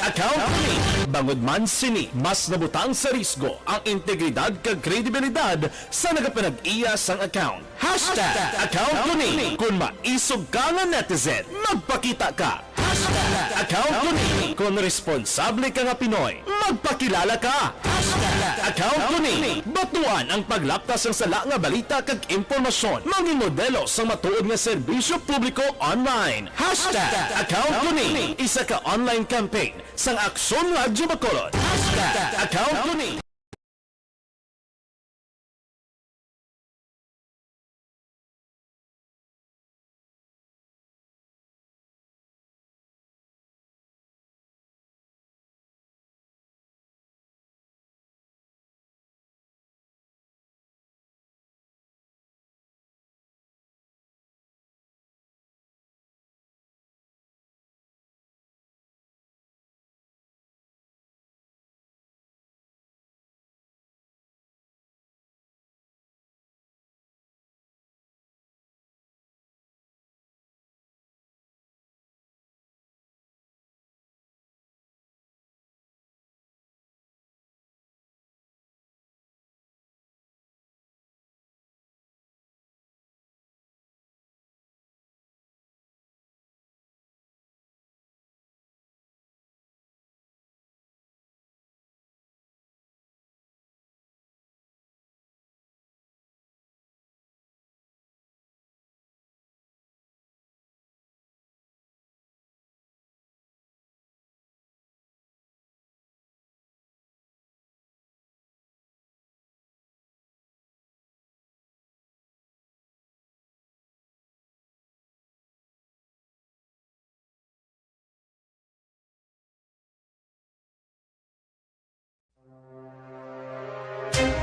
Account ko ni bangod man sini mas nabutang sa risgo ang integridad kag kredibilidad sa nagapanag-iya sang account. Account ko ni kung maisog ka nga netizen, magpakita ka. Account ko ni kung responsable ka nga Pinoy, magpakilala ka. Account ko ni batuan ang paglaptas ng sala nga balita kag impormasyon, maging modelo sa matuod nga serbisyo publiko online. Account ko ni isa ka online campaign sang Aksyon Radio Bacolod. Account ko ni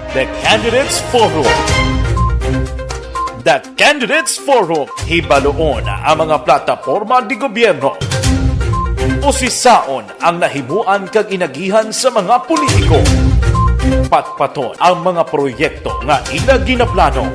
The Candidates Forum. The Candidates Forum, hibaloon ang mga plataporma di gobyerno. Usisaon ang nahimuan kag inagihan sa mga politiko. Patpaton ang mga proyekto nga ila ginaplano.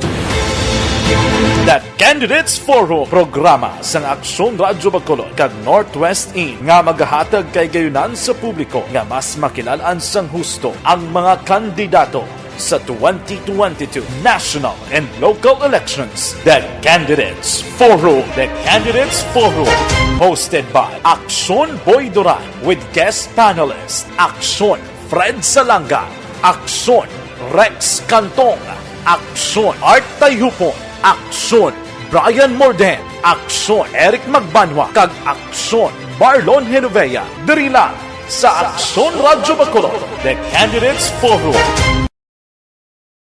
The Candidates Forum, programa sang Aksyon Radyo Bacolod kag Northwest In nga magahatag kay gayunan sa publiko nga mas makilalaan sang husto ang mga kandidato sa 2022 national and local elections. The Candidates Forum. The Candidates Forum. Hosted by Aksyon Boy Duran with guest panelists Aksyon Fred Salanga, Aksyon Rex Cantong, Aksyon Art Tayupon, Aksyon Brian Morden, Aksyon Eric Magbanwa, kag Aksyon Marlon Genovea. Diri lang sa Aksyon Radyo Bacolod. The Candidates Forum.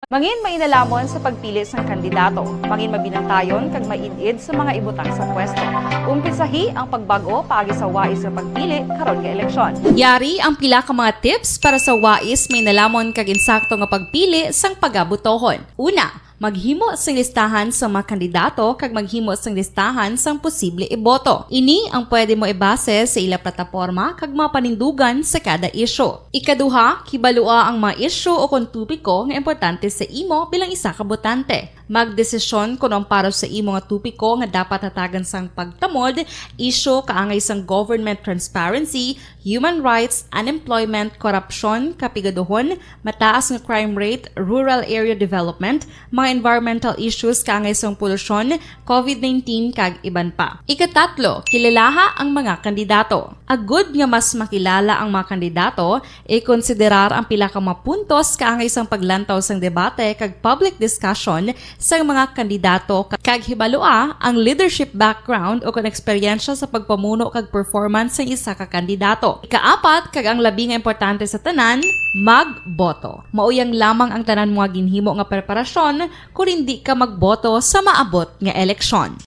Mangin mainalamon sa pagpili sang kandidato, mangin mabinantayon kag mainid sa mga ibutang sa pwesto. Umpisahi ang pagbago paagi sa wais sa pagpili karon nga eleksyon. Yari ang pila ka mga tips para sa wais may nalamon kag insakto nga pagpili sang pagabutohon. Una, maghimo sang listahan sa mga kandidato kag maghimo sang listahan sang posible iboto. Ini ang pwede mo ibase sa ila plataporma kag mga panindugan sa kada isyu. Ikaduha, kibalua ang mga isyu o kung tupiko nga importante sa imo bilang isa ka botante. Magdesisyon kung ang para sa imo nga tupiko nga dapat hatagan sang pagtamod, isyu kaangay sang government transparency, human rights, unemployment, korupsyon, kapigaduhon, mataas nga crime rate, rural area development, mga environmental issues kaangay sang polusyon, COVID-19 kag iban pa. Ikatatlo, kilalaha ang mga kandidato. Agud nga mas makilala ang mga kandidato, i-konsiderar ang pila ka mga puntos kaangay sang paglantaw sang debate kag public discussion sa mga kandidato kag hibalua ang leadership background o kung eksperyensya sa pagpamuno kag performance sa isa ka kandidato. Ikaapat, kag ang labi nga importante sa tanan, magboto. Mauyang lamang ang tanan mga ginhimo nga preparasyon kung hindi ka magboto sa maabot nga eleksyon.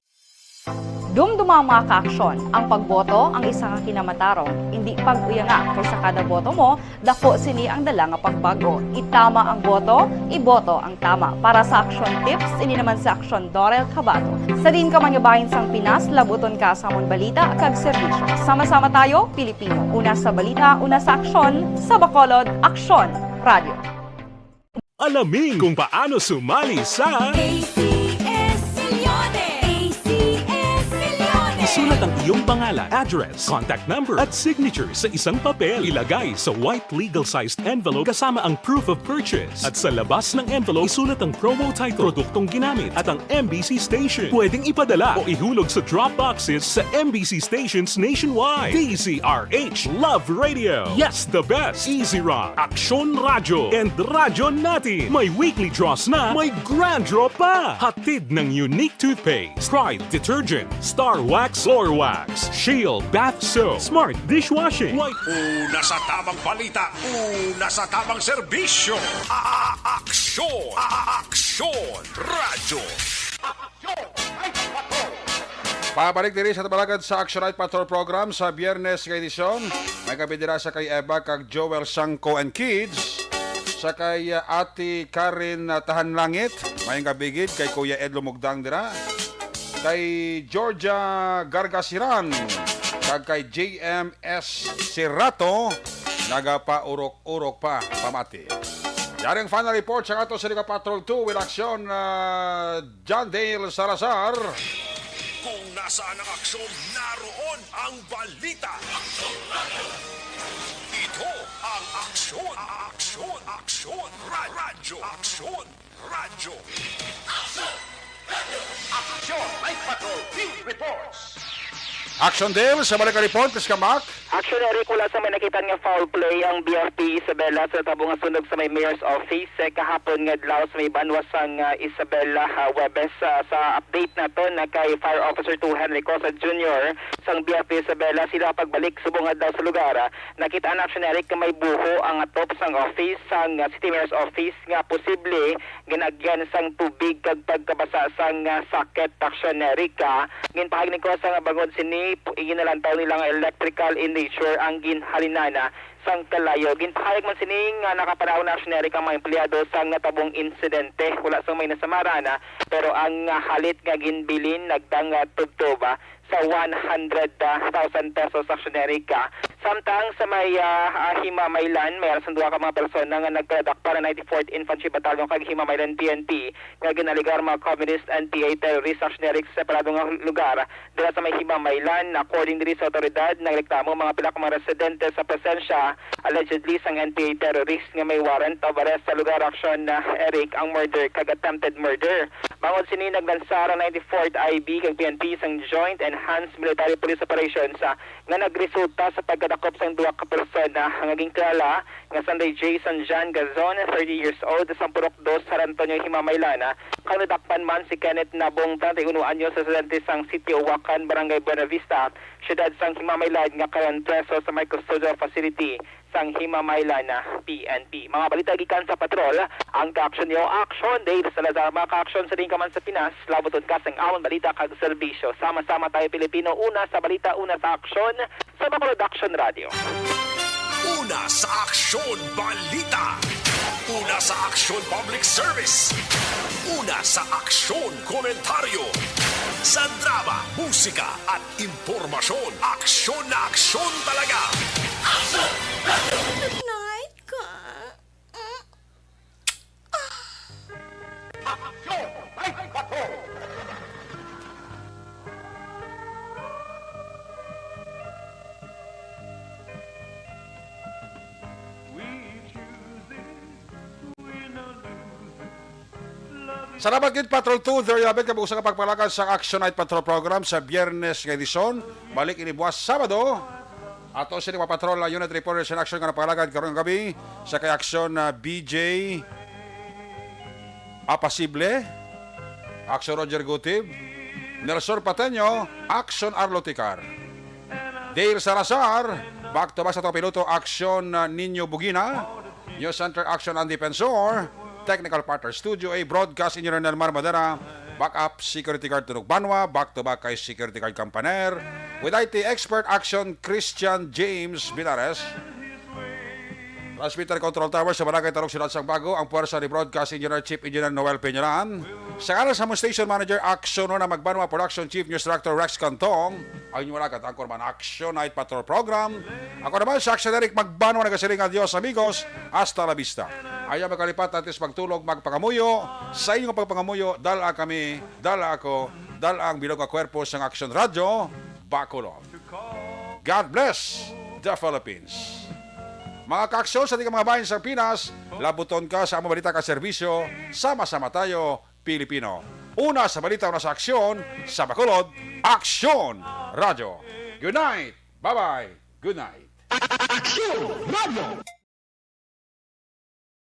Dumduma mga kaaksyon, ang pagboto ang isa nga kinamatarong, hindi pag-uyanga kaysa kada boto mo, dako sini ang dala nga pagbago. Itama ang boto, iboto ang tama. Para sa action tips, ini naman sa Aksyon Dorel Cabato. Sa din ka manyabahin sang Pinas, labuton ka sa amon balita kag serbisyo. Sama-sama tayo, Pilipino. Una sa balita, una sa aksyon, sa Bacolod, Aksyon Radio. Alamin kung paano sumali sa isulat ang iyong pangalan, address, contact number at signature sa isang papel. Ilagay sa white legal-sized envelope kasama ang proof of purchase. At sa labas ng envelope, isulat ang promo title, produktong ginamit at ang MBC station. Pwedeng ipadala o ihulog sa drop boxes sa MBC stations nationwide. DZRH Love Radio. Yes, the best. Easy Rock, Aksyon Radyo, and Radyo Natin. May weekly draws na, may grand draw pa. Hatid ng unique toothpaste, Pride Detergent, Star Wax Floor Wax, Shield Bath Soap, Smart Dishwashing, White. Una sa tamang balita, una sa tamang serbisyo. Aksyon! Aksyon! Radyo! Pabalik diri sa tabalagad sa Action Night Patrol program sa Biyernes nga edisyon. May kabidira sa kay Eva kag Joel Sangko and Kids. Sa kay Ate Karen Tahan Langit. May kabigid kay Kuya Edlo Mugdang dira. Kay Georgia Gargasiran, kag kay JMS Serato, nagapa-urok-urok pa, pamati. Yaring final report sa ato sa Liga Patrol 2 with aksyon John Dale Salazar. Kung nasaan ang aksyon, naroon ang balita. Ito ang aksyon, aksyon, aksyon, radyo, aksyon, radyo. Action Night Patrol Field Reports. Action Dale, sa balik ka report, please come back. Action Eric, wala sa may nakita nga foul play ang BFP Isabela sa tabong nga sunog sa may mayor's office kahapon nga adlaw sa may banwas sang Isabela Webes. Sa update nato na kay Fire Officer 2 Henry Cosa Jr. sang BFP Isabela, sila pagbalik subong adlaw sa lugar. Nakita ang Action Eric may buho ang atop sang office sang City Mayor's office nga posible ginagyan sang tubig kag pagkabasa sang socket. Action Eric ginpahagnig ko sa bangod sini iginalantaw nilang electrical in nature ang ginhalinana sang kalayo. Ginpahayag man sining nakapanaw na aksyonerik ang mga empleyado sang natabong insidente. Wala sang may nasamara na, pero ang halit nga ginbilin nagdang tugtuba sa 100,000 pesos aksyonerik. Samtang sa may Himamaylan, mayroon sa duwa ka mga persona nga nagpadak para 94th Infantry Battalion kag Himamaylan PNP nga ginaligar mga communist and PA terrorist aksyonerik sa separado nga lugar. Dila sa may Himamaylan, according diri sa otoridad, nagreklamo mga pila ka mga residente sa presensya allegedly sang NPA terrorist nga may warrant of arrest sa lugar aksyon na Eric ang murder kag attempted murder. Bangod sini naglansara 94th IB kag PNP sang Joint Enhanced Military Police Operations nga nagresulta sa pagkadakop sang duwa ka persona nga naging kilala nga Sunday Jason John Gazon, 30 years old, sa Purok 2, San Antonio, Himamaylan. Kang nadakpan man si Kenneth Nabong, 31 anyos, residente sang City Uwakan, Barangay Buena Vista, siyudad sang Himamaylan nga karon preso sa may custodial facility sang Himamaylan PNP. Mga balita gikan sa patrol, ang ka-action yo Action Day sa Lazar, mga ka-action sa rin ka man sa Pinas, laboton ka sang amon balita kag serbisyo. Sama-sama tayo Pilipino, una sa balita, una sa aksyon sa Bacolod Action Radio. Una sa aksyon balita. Una sa aksyon public service. Una sa aksyon komentaryo. Sa drama, musika at impormasyon. Aksyon na aksyon talaga. Good night, ka. Aksyon! Ay, bato! Salamat gid Patrol 2, there you have it, kabuusan ka pagpalakas sa Action Night Patrol program sa Biyernes nga edisyon. Balik ini buwas Sabado. Ato sini mga patrol unit reporters in action nga napalagad karong gabi sa kay Action BJ Apasible, Action Roger Gutib, Nelson Pateño, Action Arlo Ticar, Dale Salazar, back to back sa piloto Action Nino Bugina, News Center Action Andy Pensor, Technical Partner Studio A, Broadcast Engineer Nelmar Madera, Backup Security Guard Tunog Banwa, back to back kay Security Guard Campaner, with IT Expert Action Christian James Binares, Transmitter Control Tower sa Barangay Tarong Sirat sang Bago, ang puwersa ni Broadcast Engineer Chief Engineer Noel Peñalan. Sa kanan sa Station Manager Action na Magbanwa Production Chief News Director Rex Cantong. Ang inyong malakat, ang kurman Action Night Patrol Program. Ako naman sa Action Eric Magbanwa, nagasiling adios amigos. Hasta la vista. Ayaw magkalipat natin magtulog, magpangamuyo. Sa inyong pagpangamuyo, dala kami, dala ako, dala ang bilog kwerpo sa Action Radio, Bacolod. God bless the Philippines. Mga kaaksyon sa ating mga bayan sa Pinas, labuton ka sa among balita ka serbisyo, sama-sama tayo, Pilipino. Una sa balita, una sa aksyon, sa Bacolod, Action Radio. Good night. Bye-bye. Good night. Action Radio!